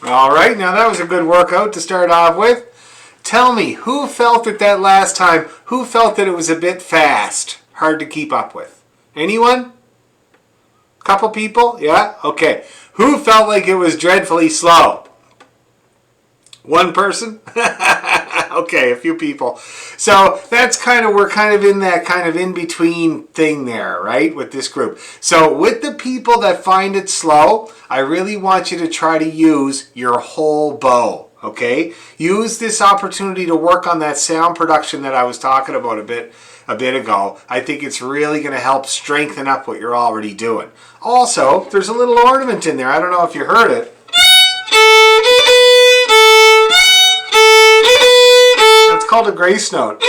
Alright, now that was a good workout to start off with. Tell me, who felt it that last time? Who felt that it was a bit fast? Hard to keep up with? Anyone? Couple people? Yeah? Okay. Who felt like it was dreadfully slow? One person? Okay, a few people. So that's we're kind of in that kind of in-between thing there, right, with this group. So with the people that find it slow, I really want you to try to use your whole bow, okay? Use this opportunity to work on that sound production that I was talking about a bit ago. I think it's really going to help strengthen up what you're already doing. Also, there's a little ornament in there. I don't know if you heard it. It's called a grace note.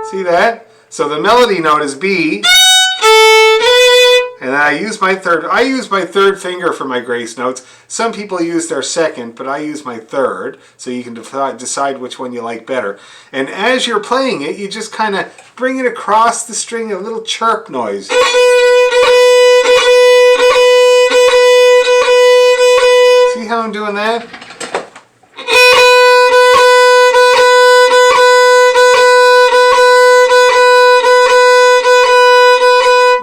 See that? So the melody note is B, and I use my third finger for my grace notes. Some people use their second, but I use my third, so you can decide which one you like better. And as you're playing it, you just kind of bring it across the string, a little chirp noise. See how I'm doing that?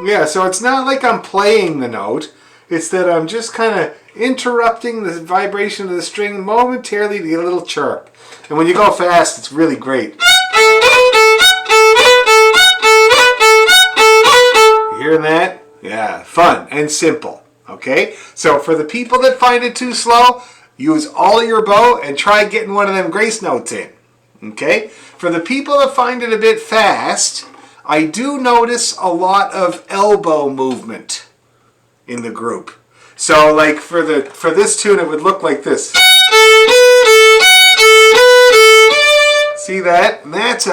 Yeah, so it's not like I'm playing the note. It's that I'm just kind of interrupting the vibration of the string momentarily to get a little chirp. And when you go fast, it's really great. You hearing that? Yeah, fun and simple. Okay? So for the people that find it too slow, use all your bow and try getting one of them grace notes in. Okay? For the people that find it a bit fast, I do notice a lot of elbow movement in the group. So like for this tune, it would look like this. See that? And that's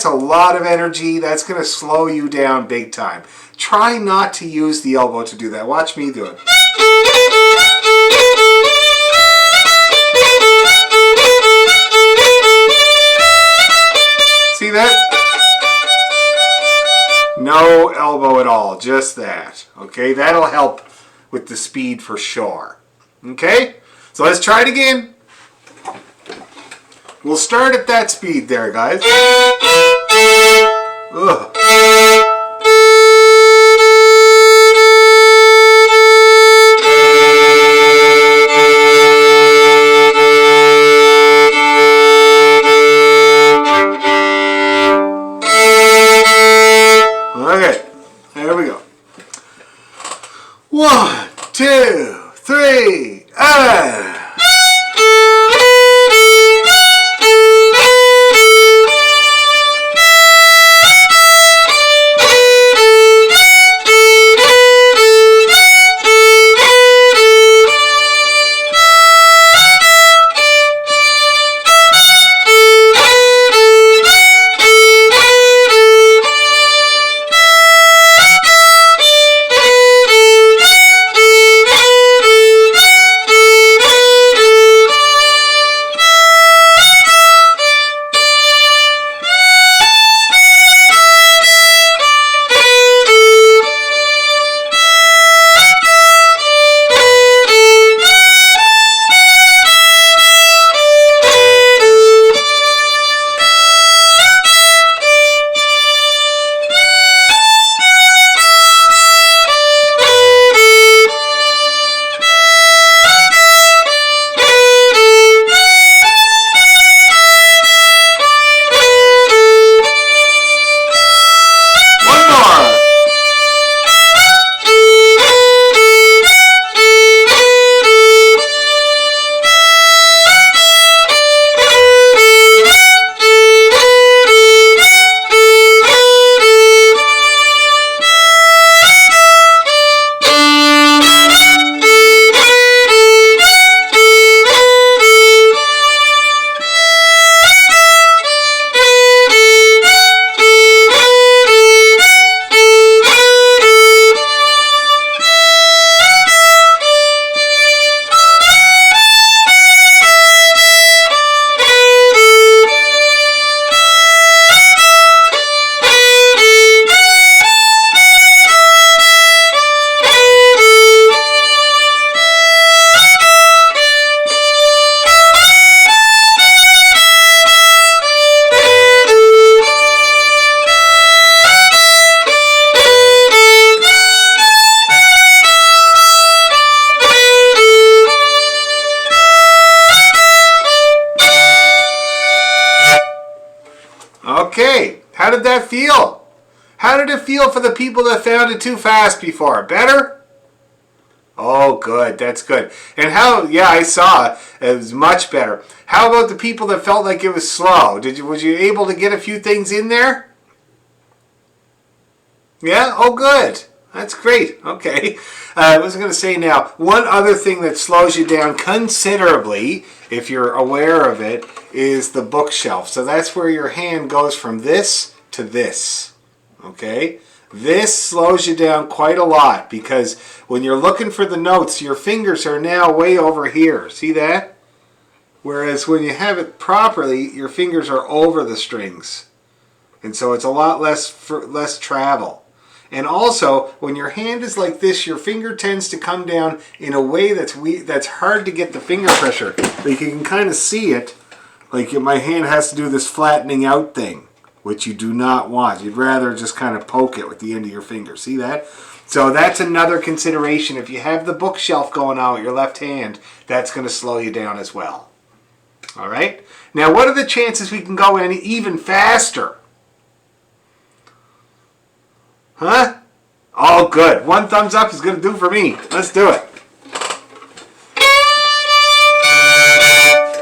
a lot of energy. That's going to slow you down big time. Try not to use the elbow to do that. Watch me do it. See that? No elbow at all, just that. Okay, that'll help with the speed for sure. Okay, so let's try it again. We'll start at that speed there, guys. Ugh. Okay, there we go. 1, 2, 3, How did it feel for the people that found it too fast before? Better? Oh, good. That's good. And how, yeah, I saw it was much better. How about the people that felt like it was slow? Was you able to get a few things in there? Yeah? Oh, good. That's great. Okay. I was going to say now, one other thing that slows you down considerably, if you're aware of it, is the bookshelf. So that's where your hand goes from this to this. Okay? This slows you down quite a lot because when you're looking for the notes, your fingers are now way over here. See that? Whereas when you have it properly, your fingers are over the strings. And so it's a lot less travel. And also, when your hand is like this, your finger tends to come down in a way that's hard to get the finger pressure. Like you can kind of see it. Like my hand has to do this flattening out thing, which you do not want. You'd rather just kind of poke it with the end of your finger. See that? So that's another consideration. If you have the bookshelf going on with your left hand, that's going to slow you down as well. All right? Now, what are the chances we can go any even faster? Huh? Oh, good. One thumbs up is going to do for me. Let's do it.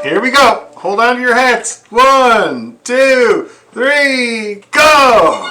Here we go. Hold on to your hats. 1, 2, 3, go!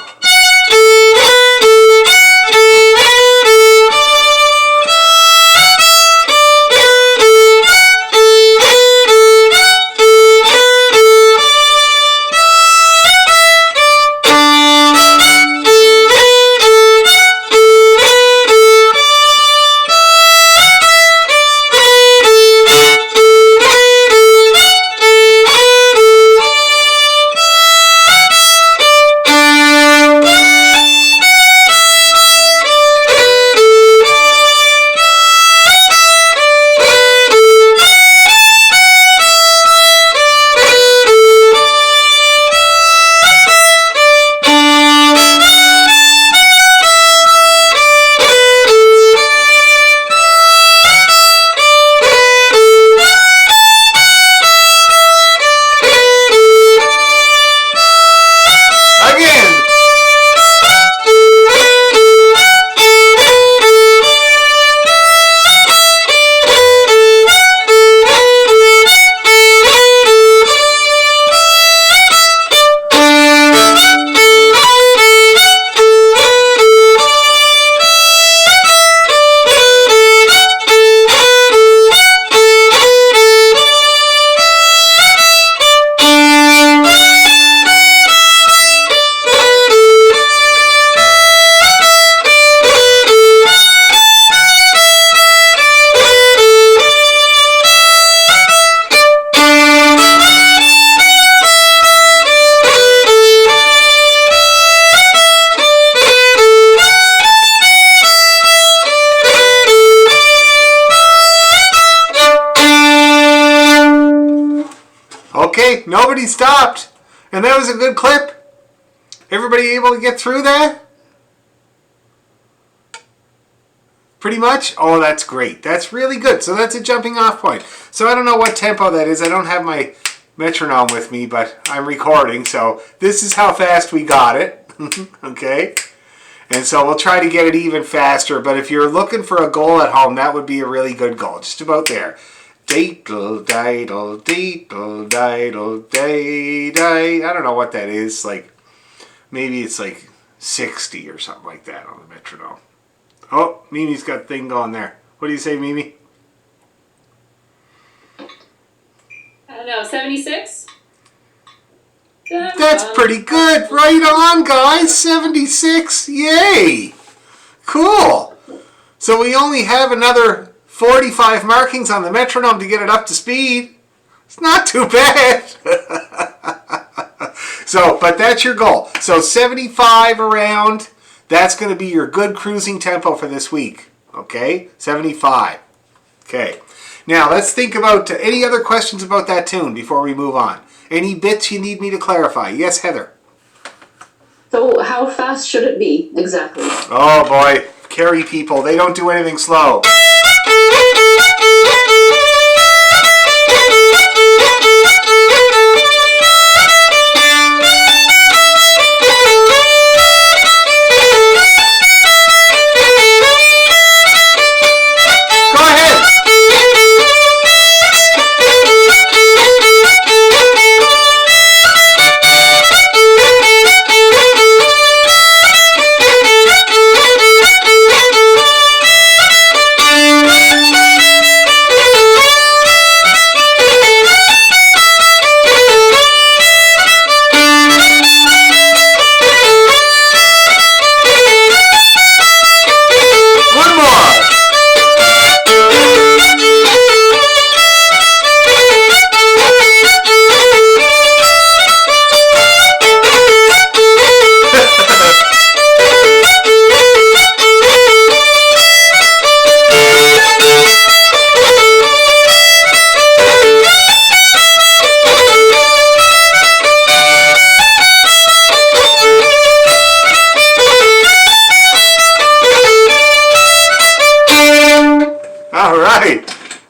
Okay, nobody stopped. And that was a good clip. Everybody able to get through that? Pretty much? Oh, that's great. That's really good. So that's a jumping off point. So I don't know what tempo that is. I don't have my metronome with me, but I'm recording. So this is how fast we got it. Okay? And so we'll try to get it even faster. But if you're looking for a goal at home, that would be a really good goal. Just about there. Deedle, diddle, deedle, diddle, day, day. I don't know what that is. Like, maybe it's like 60 or something like that on the metronome. Oh, Mimi's got a thing going there. What do you say, Mimi? I don't know, 76? That's pretty good. Right on, guys. 76. Yay. Cool. So we only have another 45 markings on the metronome to get it up to speed. It's not too bad. So, but that's your goal. So 75 around, that's going to be your good cruising tempo for this week. Okay? 75. Okay. Now, let's think about any other questions about that tune before we move on. Any bits you need me to clarify? Yes, Heather. So how fast should it be exactly? Oh boy, Carry people, they don't do anything slow.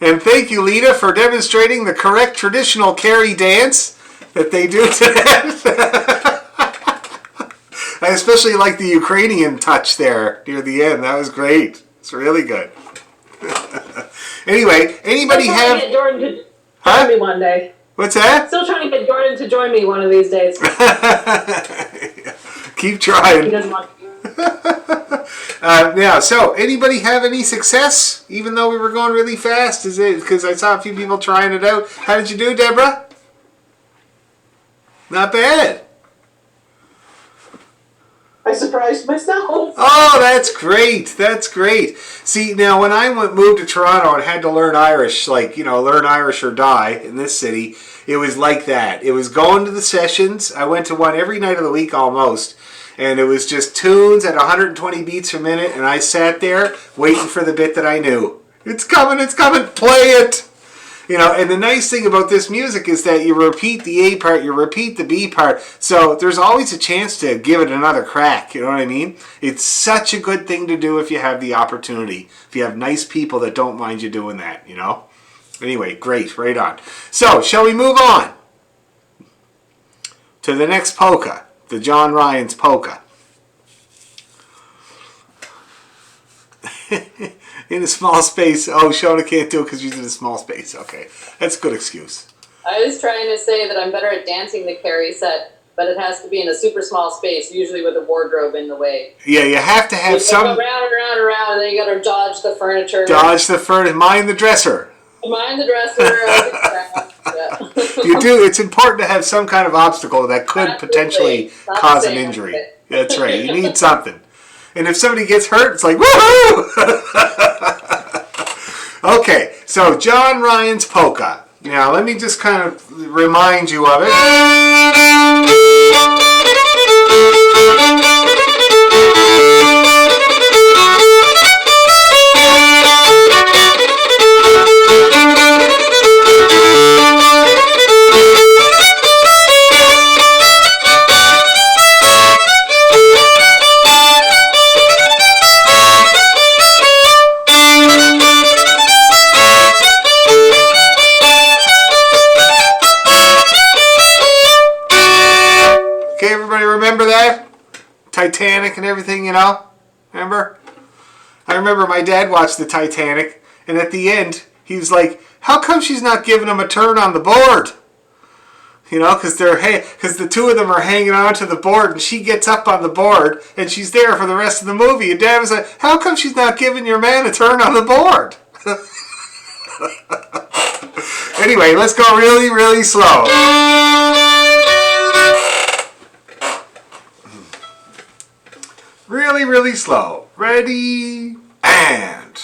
And thank you, Lita, for demonstrating the correct traditional Carrie dance that they do to that. I especially like the Ukrainian touch there near the end. That was great. It's really good. Anyway, anybody have... Get Jordan to join me one day. What's that? Still trying to get Jordan to join me one of these days. Keep trying. He doesn't want Yeah, so anybody have any success, even though we were going really fast? Is it because I saw a few people trying it out? How did you do, Deborah? Not bad. I surprised myself. Oh, that's great. That's great. See, now when I moved to Toronto and had to learn Irish, like, learn Irish or die in this city, it was like that. It was going to the sessions. I went to one every night of the week almost. And it was just tunes at 120 beats per minute. And I sat there waiting for the bit that I knew. It's coming, play it. And the nice thing about this music is that you repeat the A part, you repeat the B part. So there's always a chance to give it another crack. You know what I mean? It's such a good thing to do if you have the opportunity. If you have nice people that don't mind you doing that, Anyway, great. Right on. So, shall we move on to the next polka? The John Ryan's polka. In a small space. Oh, Shona can't do it because she's in a small space. Okay, that's a good excuse. I was trying to say that I'm better at dancing the Carrie set, but it has to be in a super small space, usually with a wardrobe in the way. Yeah, you have to have some... Go round and round and round, and then you got to dodge the furniture. Dodge the furniture. Mind the dresser. Mind the dresser. Yeah. You do. It's important to have some kind of obstacle that could potentially cause an injury. That's right. You need something. And if somebody gets hurt, it's like, woohoo! Okay, so John Ryan's polka. Now, let me just kind of remind you of it. Remember that? Titanic and everything, Remember? I remember my dad watched the Titanic, and at the end, he was like, how come she's not giving him a turn on the board? Because the two of them are hanging on to the board, and she gets up on the board, and she's there for the rest of the movie. And Dad was like, how come she's not giving your man a turn on the board? Anyway, let's go really, really slow. Really, really slow. Ready, and...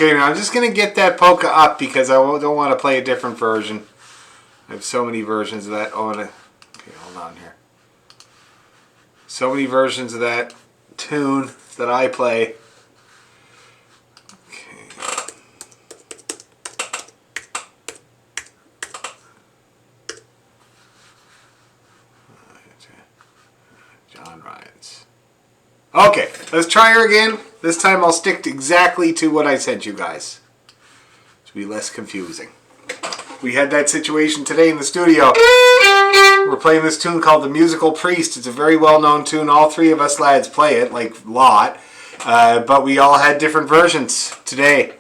Okay, now I'm just going to get that polka up because I don't want to play a different version. I have so many versions of that. Okay, hold on here. So many versions of that tune that I play. Okay. John Ryan's. Okay, let's try her again. This time I'll stick exactly to what I sent you guys to be less confusing. We had that situation today in the studio. We're playing this tune called The Musical Priest. It's a very well-known tune. All three of us lads play it, like a lot. But we all had different versions today.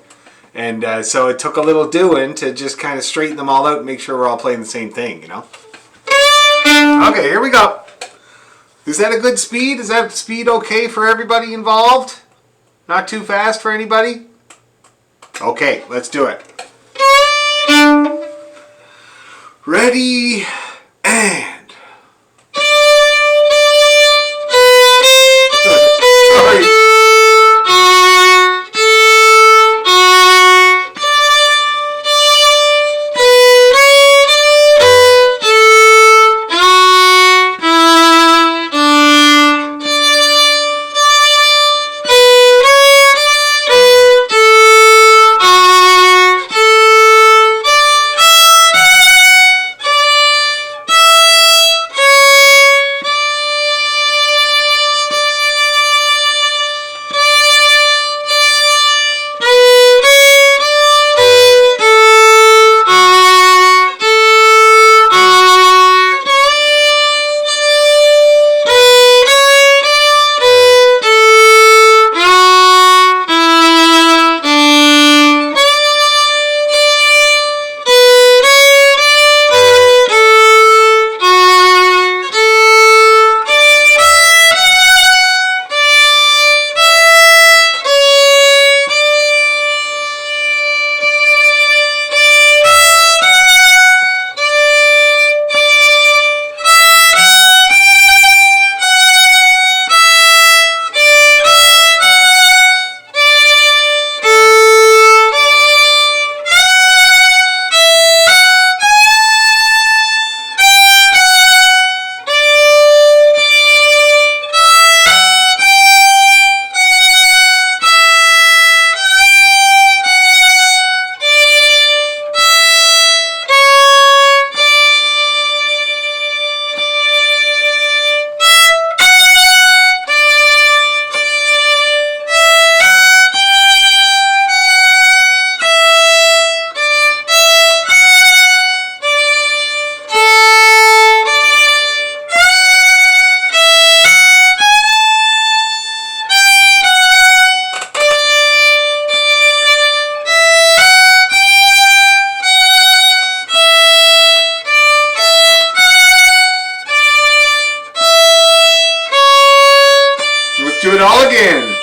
And so it took a little doing to just kind of straighten them all out and make sure we're all playing the same thing, you know? Okay, here we go. Is that a good speed? Is that speed okay for everybody involved? Not too fast for anybody? Okay, let's do it. Ready, and... Sorry. Let's do it all again.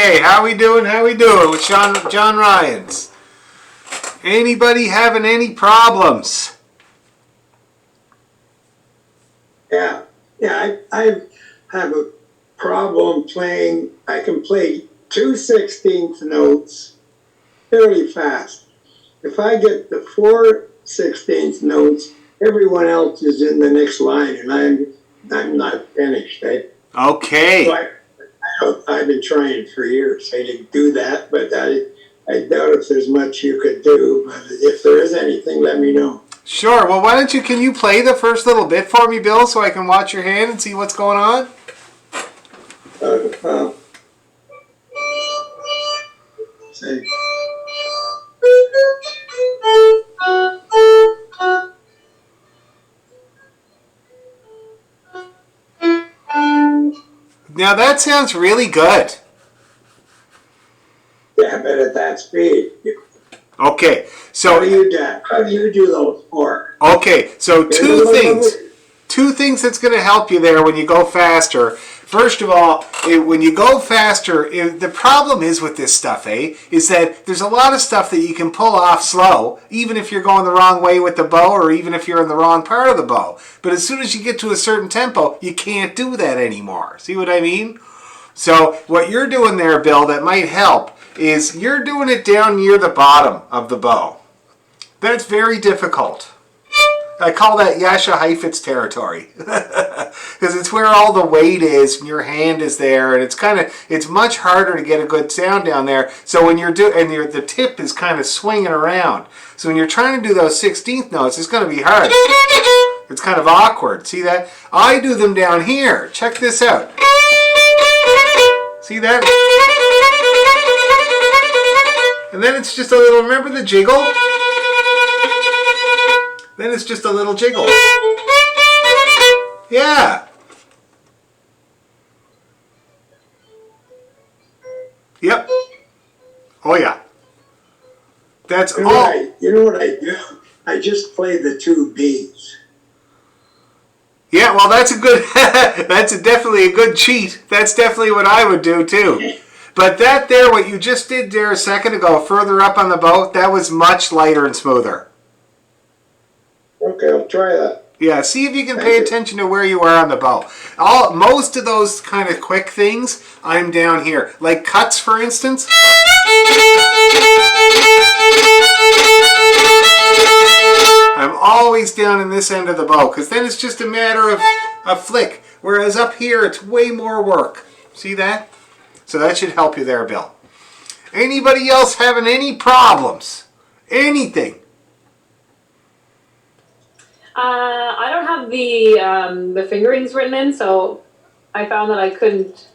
Okay, how we doing? How we doing with John Ryans? Anybody having any problems? Yeah, I have a problem playing. I can play 2/16 notes fairly fast. If I get the 4/16 notes, everyone else is in the next line, and I'm not finished. Okay. So I've been trying for years. I didn't do that, but I doubt if there's much you could do. But if there is anything, let me know. Sure. Well, can you play the first little bit for me, Bill, so I can watch your hand and see what's going on? Say. Now that sounds really good. Yeah, but at that speed. Okay, so How do you do those four? Okay, so two things that's going to help you there when you go faster. First of all, when you go faster, the problem is with this stuff, is that there's a lot of stuff that you can pull off slow, even if you're going the wrong way with the bow, or even if you're in the wrong part of the bow. But as soon as you get to a certain tempo, you can't do that anymore. See what I mean? So what you're doing there, Bill, that might help, is you're doing it down near the bottom of the bow. That's very difficult. I call that Jascha Heifetz territory because it's where all the weight is and your hand is there, and it's much harder to get a good sound down there. So when the tip is kind of swinging around. So when you're trying to do those 16th notes, it's going to be hard. It's kind of awkward. See that? I do them down here. Check this out. See that? And then it's just a little, remember the jiggle? Then it's just a little jiggle. Yeah. Yep. Oh yeah. That's all. You know what I do? I just play the two B's. Yeah, well that's a good, definitely a good cheat. That's definitely what I would do too. But that there, what you just did there a second ago, further up on the bow, that was much lighter and smoother. Okay, I'll try that. Yeah, see if you can pay attention to where you are on the bow. Most of those kind of quick things, I'm down here. Like cuts, for instance. I'm always down in this end of the bow, because then it's just a matter of a flick. Whereas up here, it's way more work. See that? So that should help you there, Bill. Anybody else having any problems? Anything? I don't have the fingerings written in, so I found that I couldn't.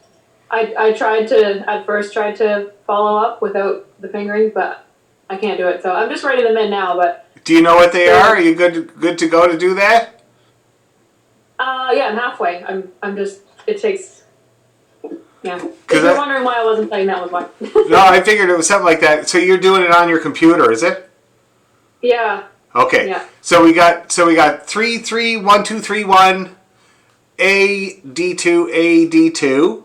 I tried to follow up without the fingerings, but I can't do it. So I'm just writing them in now. But do you know what they are? Are you good to go to do that? Yeah, I'm halfway. I'm just. It takes. Yeah. If you're wondering why I wasn't playing, that was why. No, I figured it was something like that. So you're doing it on your computer, is it? Yeah. Okay. Yeah. So we got 3 3 1 2 3 1 A D2 A D2.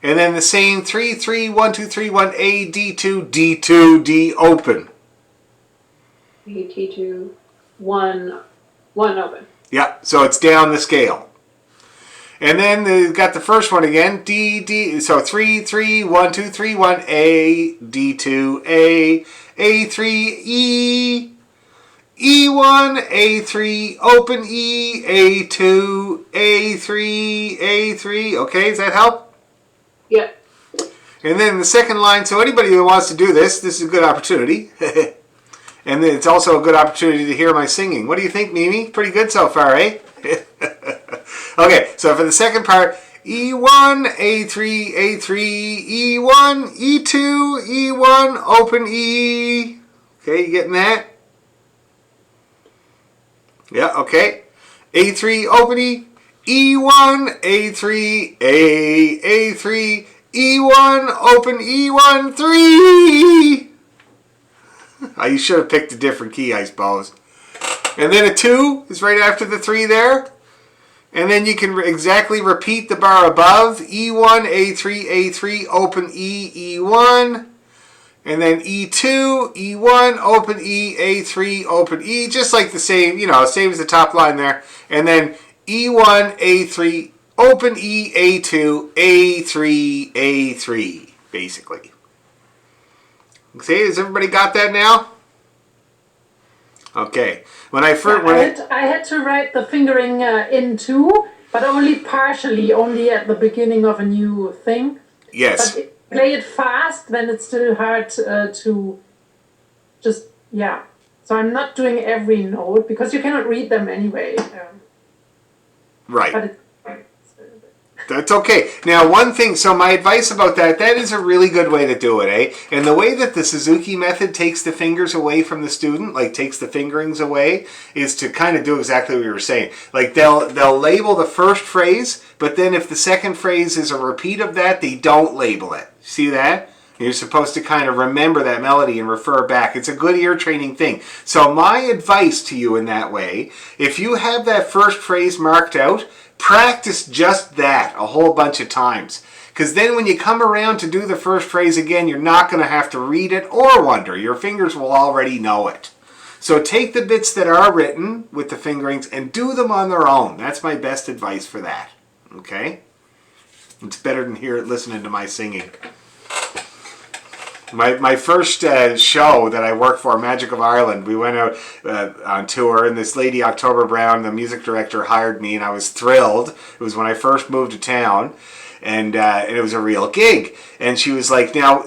And then the same 3 3 1 2 3 1 A D2 D2 D open. D2 1 open. Yeah, so it's down the scale. And then they've got the first one again, D, D, so 3, 3, 1, 2, 3, 1, A, D2, A3, E, E1, A3, open E, A2, A3, A3. Okay, does that help? Yep. And then the second line, so anybody who wants to do this is a good opportunity. And then it's also a good opportunity to hear my singing. What do you think, Mimi? Pretty good so far, eh? Okay, so for the second part, E1, A3, A3, E1, E2, E1, open E. Okay, you getting that? Yeah, okay. A3, open E, E1, A3, A3, E1, open E1, 3. You should have picked a different key, I suppose. And then a 2 is right after the 3 there. And then you can exactly repeat the bar above. E1, A3, A3, open E, E1. And then E2, E1, open E, A3, open E. Just like the same, same as the top line there. And then E1, A3, open E, A2, A3, A3, basically. See, has everybody got that now? Okay. When I first... I had to write the fingering in too, but only partially, only at the beginning of a new thing. Yes. But play it fast, then it's still hard to just, yeah. So I'm not doing every note because you cannot read them anyway. Right. But That's okay. Now, one thing, so my advice about that is a really good way to do it, eh? And the way that the Suzuki method takes the fingers away from the student, like takes the fingerings away, is to kind of do exactly what you were saying. Like they'll label the first phrase, but then if the second phrase is a repeat of that, they don't label it. See that? You're supposed to kind of remember that melody and refer back. It's a good ear training thing. So my advice to you in that way, if you have that first phrase marked out, practice just that a whole bunch of times. Because then when you come around to do the first phrase again, you're not going to have to read it or wonder. Your fingers will already know it. So take the bits that are written with the fingerings and do them on their own. That's my best advice for that. Okay? It's better than listening to my singing. My first show that I worked for, Magic of Ireland, we went out on tour, and this lady, October Brown, the music director, hired me, and I was thrilled. It was when I first moved to town, and it was a real gig. And she was like, now,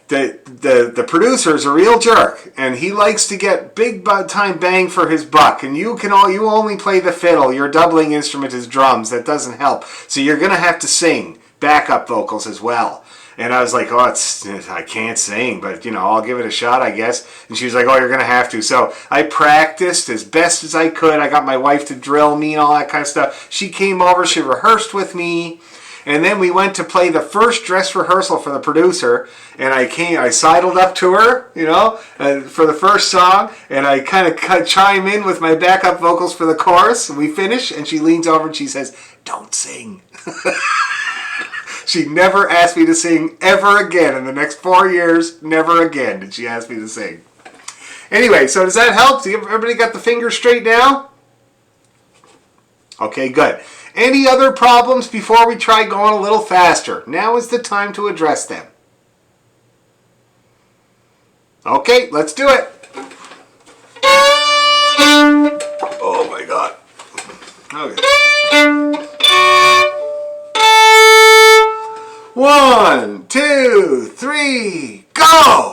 the producer is a real jerk, and he likes to get big time bang for his buck, and you only play the fiddle. Your doubling instrument is drums. That doesn't help. So you're going to have to sing backup vocals as well. And I was like, I can't sing, but, I'll give it a shot, I guess. And she was like, you're going to have to. So I practiced as best as I could. I got my wife to drill me and all that kind of stuff. She came over, she rehearsed with me. And then we went to play the first dress rehearsal for the producer. And I sidled up to her, for the first song. And I kind of chime in with my backup vocals for the chorus. And we finish, and she leans over and she says, "Don't sing." She never asked me to sing ever again. In the next 4 years, never again did she ask me to sing. Anyway, so does that help? Everybody got the fingers straight now? Okay, good. Any other problems before we try going a little faster? Now is the time to address them. Okay, let's do it. Oh my God. Okay. 1, 2, 3, go!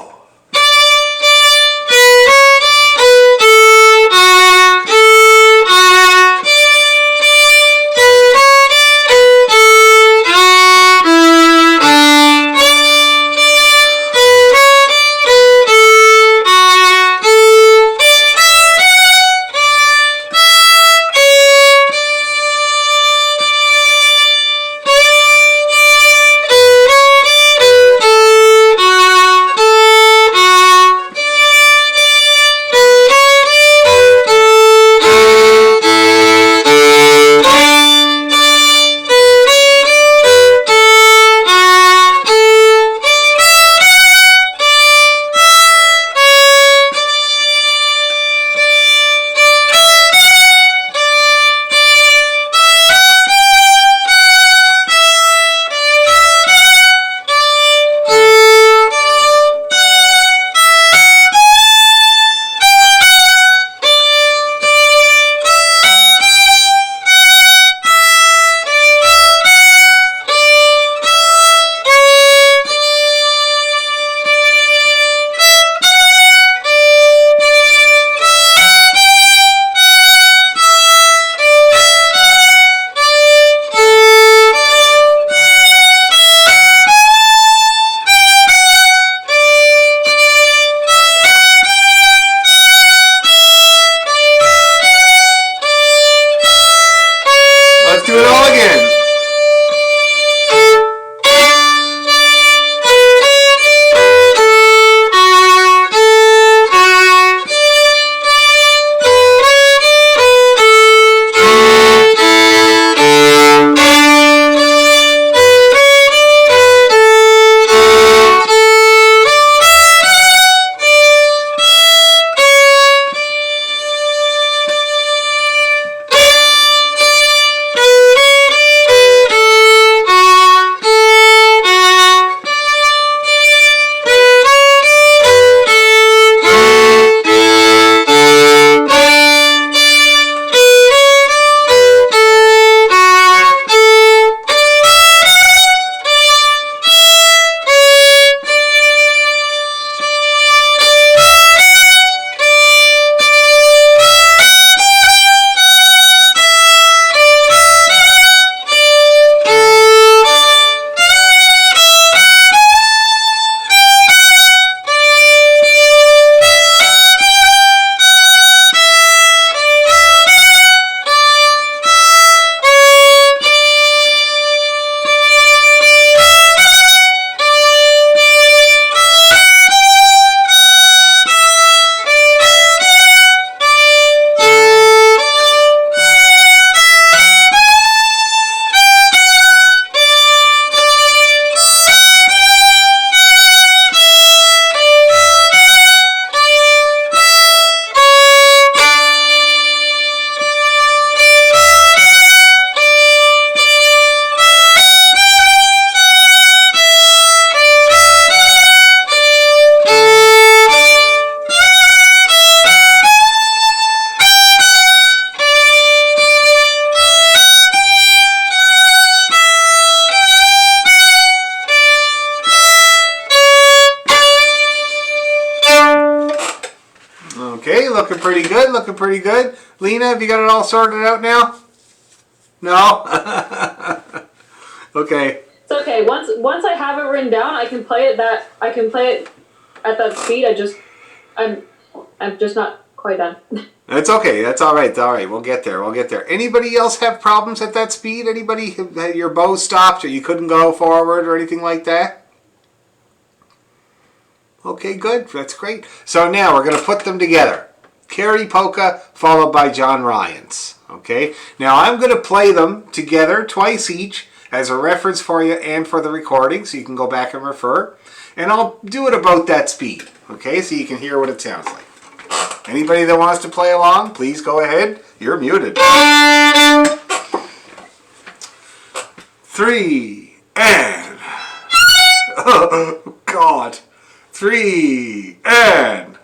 Okay, looking pretty good, looking pretty good. Lena, have you got it all sorted out now? No? Okay. It's okay. Once I have it written down, I can play it at that speed. I'm just not quite done. That's okay. That's all right. It's all right. We'll get there. We'll get there. Anybody else have problems at that speed? Anybody had your bow stopped or you couldn't go forward or anything like that? Okay, good. That's great. So now we're going to put them together. Carrie Polka followed by John Ryan's. Okay. Now I'm going to play them together twice each as a reference for you and for the recording so you can go back and refer. And I'll do it about that speed. Okay, so you can hear what it sounds like. Anybody that wants to play along, please go ahead. You're muted. 3 and... Oh, God. 3 and...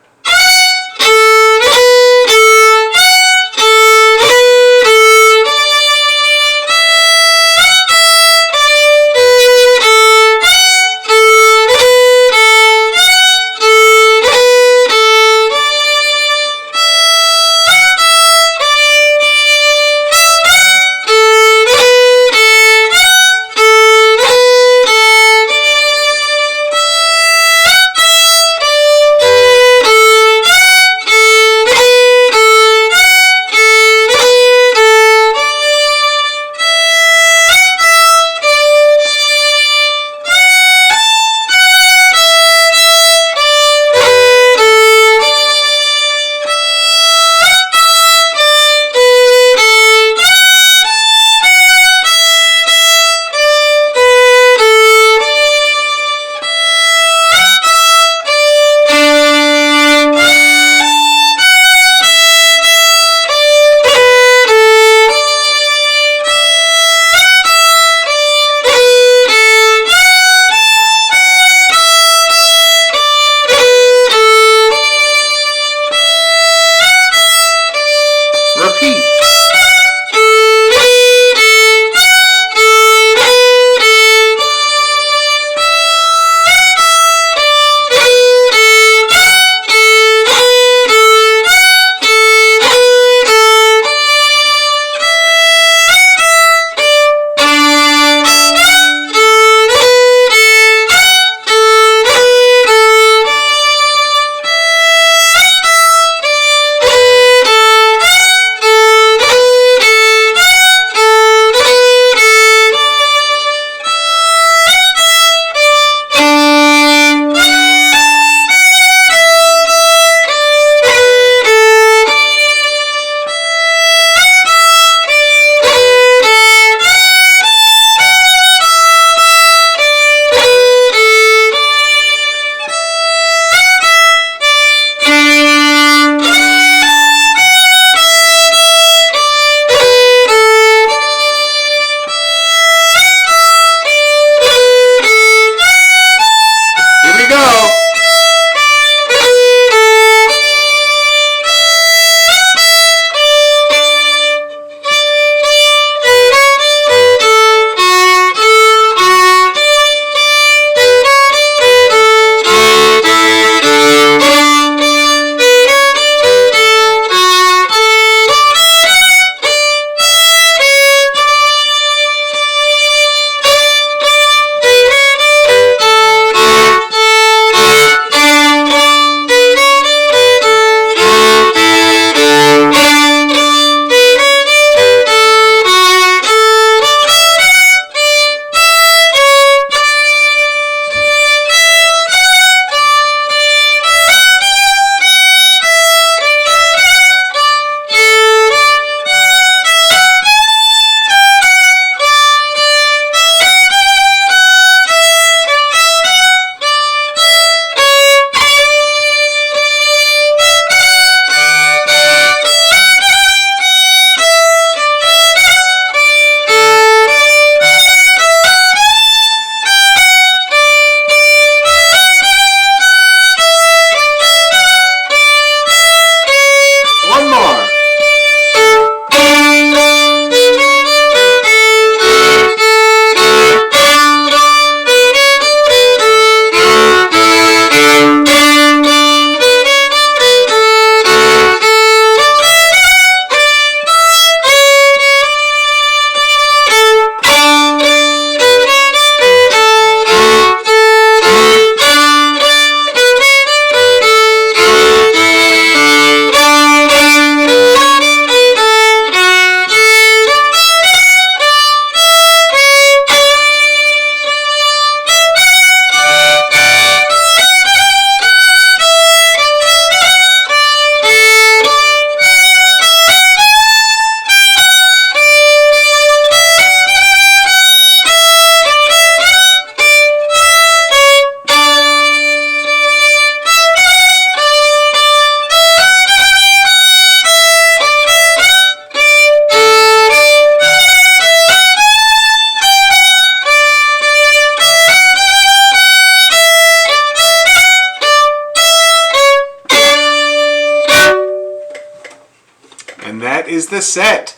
set is the set.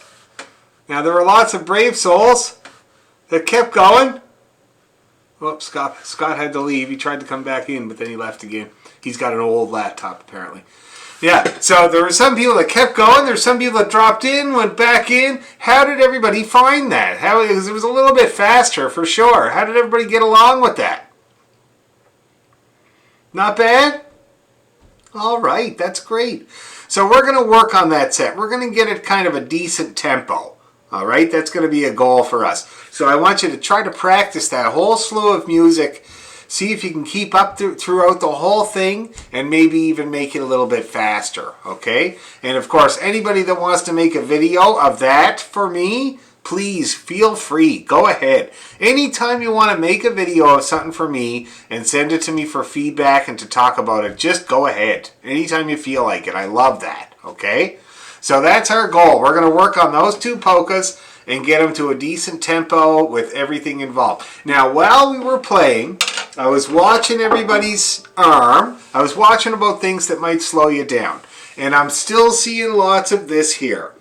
Now, there were lots of brave souls that kept going. Whoops, Scott had to leave. He tried to come back in, but then he left again. He's got an old laptop, apparently. Yeah, so there were some people that kept going. There's some people that dropped in, went back in. How did everybody find that? Because it was a little bit faster, for sure. How did everybody get along with that? Not bad? All right, that's great. So we're going to work on that set. We're going to get it kind of a decent tempo. All right, that's going to be a goal for us. So I want you to try to practice that whole slew of music. See if you can keep up throughout the whole thing and maybe even make it a little bit faster, okay? And of course, anybody that wants to make a video of that for me, please feel free. Go ahead. Anytime you want to make a video of something for me and send it to me for feedback and to talk about it, just go ahead. Anytime you feel like it. I love that, okay? So that's our goal. We're going to work on those two polkas and get them to a decent tempo with everything involved. Now, while we were playing, I was watching everybody's arm. I was watching about things that might slow you down. And I'm still seeing lots of this here.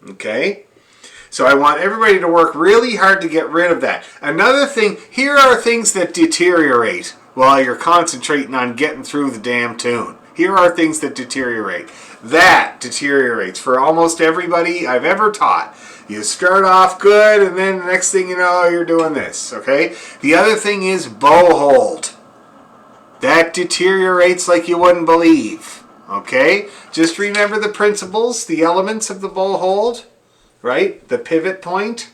Okay? So I want everybody to work really hard to get rid of that. Another thing, here are things that deteriorate while you're concentrating on getting through the damn tune. Here are things that deteriorate. That deteriorates for almost everybody I've ever taught. You start off good, and then the next thing you know, you're doing this, okay? The other thing is bow hold. That deteriorates like you wouldn't believe, okay? Just remember the principles, the elements of the bow hold, right? The pivot point,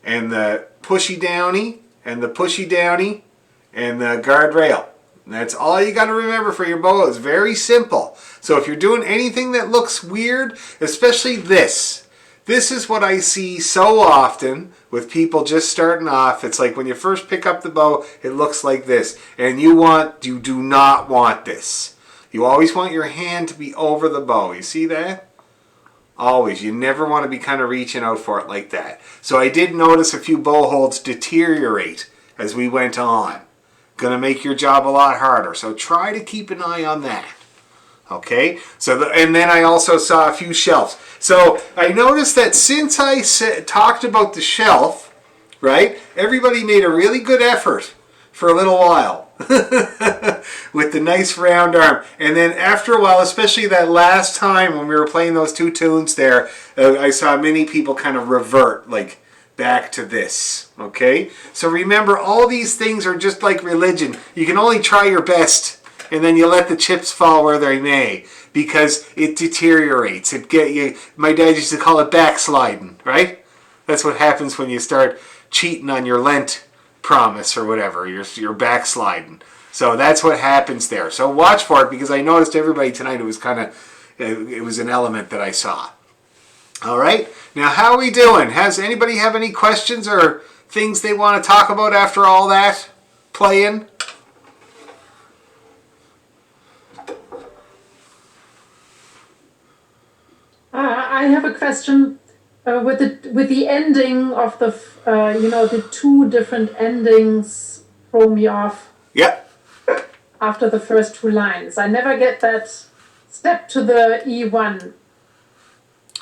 and the pushy downy, and the pushy downy, and the guardrail. And that's all you got to remember for your bow. It's very simple. So if you're doing anything that looks weird, especially this is what I see so often with people just starting off. It's like when you first pick up the bow, it looks like this. And you do not want this. You always want your hand to be over the bow. You see that? Always. You never want to be kind of reaching out for it like that. So I did notice a few bow holds deteriorate as we went on. Going to make your job a lot harder. So try to keep an eye on that. Okay? And then I also saw a few shelves. So I noticed that since I talked about the shelf, right, everybody made a really good effort for a little while with the nice round arm. And then after a while, especially that last time when we were playing those two tunes there, I saw many people kind of revert, like, back to this, okay? So remember, all these things are just like religion. You can only try your best, and then you let the chips fall where they may, because it deteriorates. My dad used to call it backsliding, right? That's what happens when you start cheating on your Lent promise or whatever. You're backsliding. So that's what happens there. So watch for it, because I noticed everybody tonight, it was an element that I saw. All right. Now, how are we doing? Has anybody have any questions or things they want to talk about after all that playing? I have a question with the ending of the two different endings throw me off. Yep. After the first two lines, I never get that step to the E1.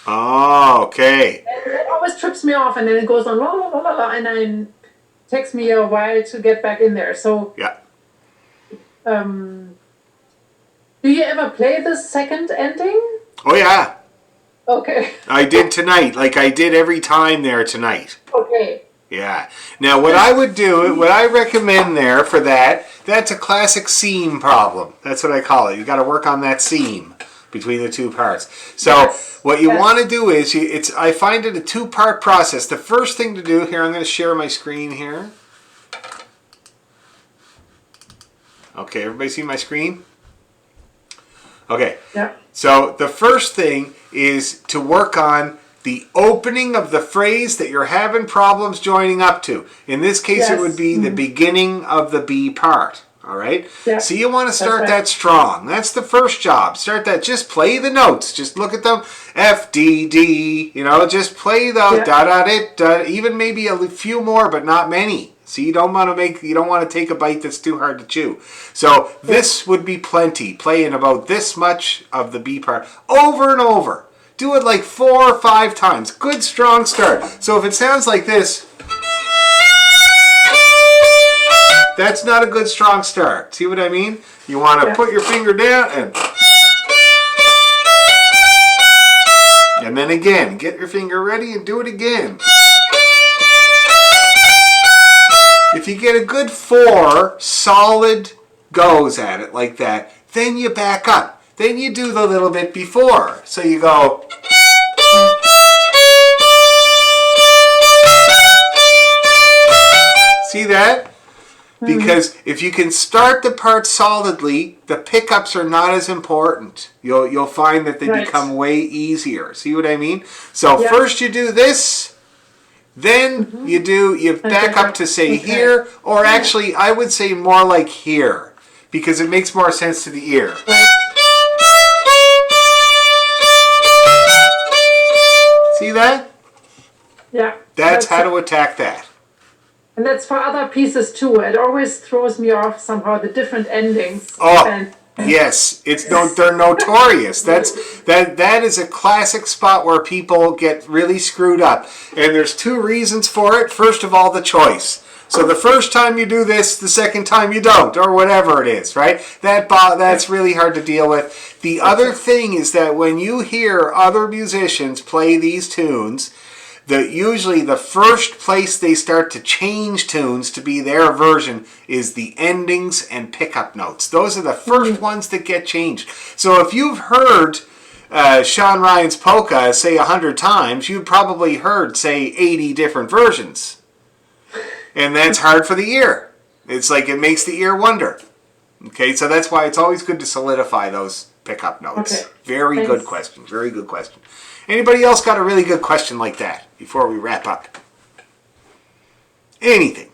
Oh, okay. It always trips me off, and then it goes on, la, la, la, la, la, and then it takes me a while to get back in there. So, yeah. Do you ever play the second ending? Oh, yeah. Okay. I did tonight, like I did every time there tonight. Okay. Yeah. Now, what I recommend there for that's a classic seam problem. That's what I call it. You got to work on that seam between the two parts. So what you want to do is, I find it a two-part process. The first thing to do here, I'm going to share my screen here. Okay, everybody see my screen? Okay. Yeah. So the first thing is to work on the opening of the phrase that you're having problems joining up to. In this case, it would be the beginning of the B part. All right? Yeah. So you want to start that strong. That's the first job. Start that. Just play the notes. Just look at them. F, D, D. Just play the da, da, da, da. Even maybe a few more, but not many. So you don't want to take a bite that's too hard to chew. So this would be plenty. Playing about this much of the B part over and over Do it like 4 or 5 times. Good strong start. So if it sounds like this, that's not a good strong start. See what I mean? You want to put your finger down and then again, get your finger ready and do it again. If you get a good 4 solid goes at it like that, then you back up. Then you do the little bit before. So you go. See that? Because if you can start the part solidly, the pickups are not as important. You'll find that they become way easier. See what I mean? So first you do this, then you back up to say here, or actually I would say more like here, because it makes more sense to the ear. See that? Yeah. That's how to attack that. And that's for other pieces too. It always throws me off somehow, the different endings. Oh, yes. They're notorious. That is a classic spot where people get really screwed up. And there's 2 reasons for it. First of all, the choice. So the first time you do this, the second time you don't, or whatever it is, right? That's really hard to deal with. The other thing is that when you hear other musicians play these tunes, usually the first place they start to change tunes to be their version is the endings and pickup notes. Those are the first ones that get changed. So if you've heard Sean Ryan's polka say 100 times, you've probably heard, say, 80 different versions. And that's hard for the ear. It's like it makes the ear wonder. Okay, so that's why it's always good to solidify those pickup notes. Okay. Very good question. Very good question. Anybody else got a really good question like that before we wrap up? Anything?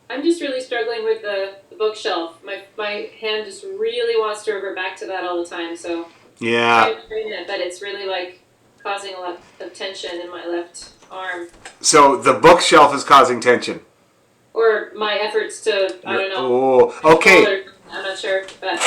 I'm just really struggling with the bookshelf. My hand just really wants to revert back to that all the time. So yeah, I'm trying it, but it's really like causing a lot of tension in my left arm. So the bookshelf is causing tension. Or my efforts to, I don't know. Oh, okay. I'm not sure, but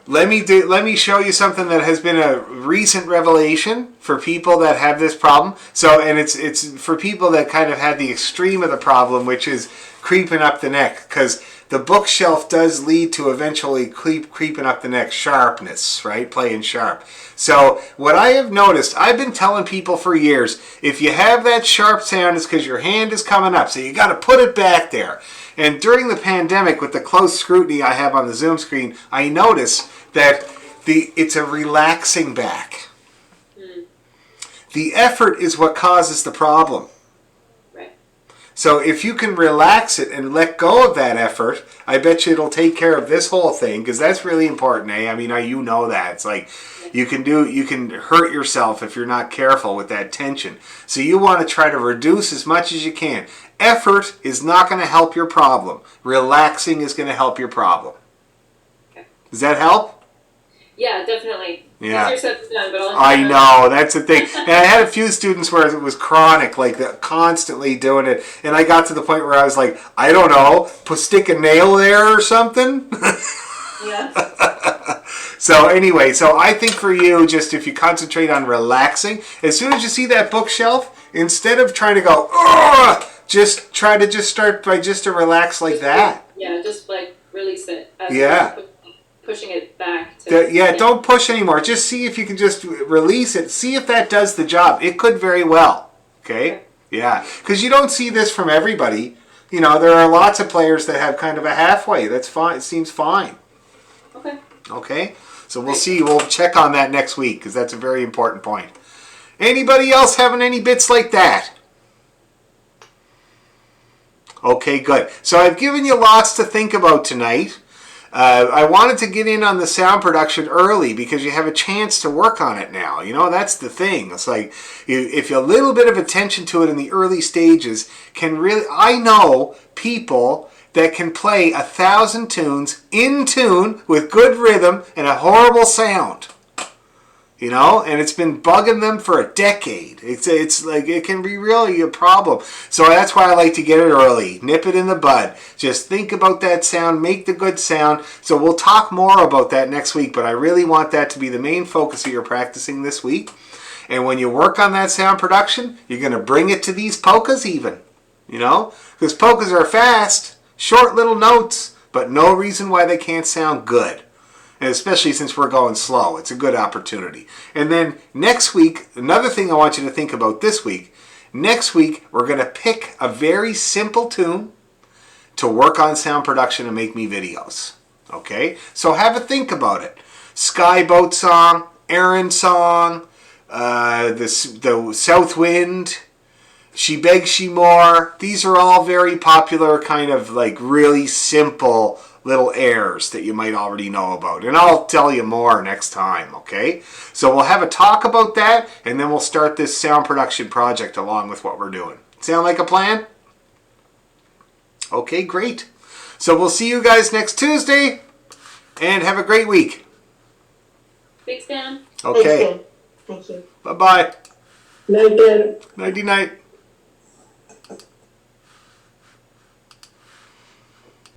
Let me show you something that has been a recent revelation for people that have this problem. So, and it's for people that kind of had the extreme of the problem, which is creeping up the neck, because the bookshelf does lead to eventually creeping up the neck, sharpness, right? Playing sharp. So what I have noticed, I've been telling people for years, if you have that sharp sound, it's because your hand is coming up. So you got to put it back there. And during the pandemic, with the close scrutiny I have on the Zoom screen, I notice that it's a relaxing back. The effort is what causes the problem. right. So if you can relax it and let go of that effort, I bet you it'll take care of this whole thing, because that's really important, eh? I mean, you know that. It's like you can hurt yourself if you're not careful with that tension. So you want to try to reduce as much as you can. Effort is not going to help your problem. Relaxing is going to help your problem. Okay. Does that help? Yeah, definitely. Yeah. Easier said than done, but I know, that's the thing. And I had a few students where it was chronic, like constantly doing it. And I got to the point where I was like, I don't know, stick a nail there or something. Yeah. So anyway, so I think for you, just if you concentrate on relaxing, as soon as you see that bookshelf, instead of trying to go, ugh, just try to start by just to relax like that. Yeah, just like release it. As Yeah. Pushing it back. Don't push anymore. Just see if you can just release it. See if that does the job. It could very well. Okay? Yeah. Because you don't see this from everybody. You know, there are lots of players that have kind of a halfway. That's fine. It seems fine. Okay. Okay? So we'll see. We'll check on that next week, because that's a very important point. Anybody else having any bits like that? Okay, good. So I've given you lots to think about tonight. I wanted to get in on the sound production early because you have a chance to work on it now. You know, that's the thing. It's like, if a little bit of attention to it in the early stages can really... I know people that can play 1,000 tunes in tune with good rhythm and a horrible sound. You know, and it's been bugging them for a decade. It's like it can be really a problem. So that's why I like to get it early, nip it in the bud. Just think about that sound, make the good sound. So we'll talk more about that next week, but I really want that to be the main focus of your practicing this week. And when you work on that sound production, you're going to bring it to these polkas even, you know, because polkas are fast, short little notes, but no reason why they can't sound good. And especially since we're going slow, it's a good opportunity. And then next week, another thing I want you to think about this week, next week we're going to pick a very simple tune to work on sound production and make me videos. Okay? So have a think about it. Skyboat song, Aaron song, the South Wind, She Begs She More. These are all very popular, kind of like really simple little airs that you might already know about. And I'll tell you more next time, okay? So we'll have a talk about that, and then we'll start this sound production project along with what we're doing. Sound like a plan? Okay, great. So we'll see you guys next Tuesday, and have a great week. Thanks, Dan. Okay. Thank you. Bye-bye. Night, Dan. Nighty-night.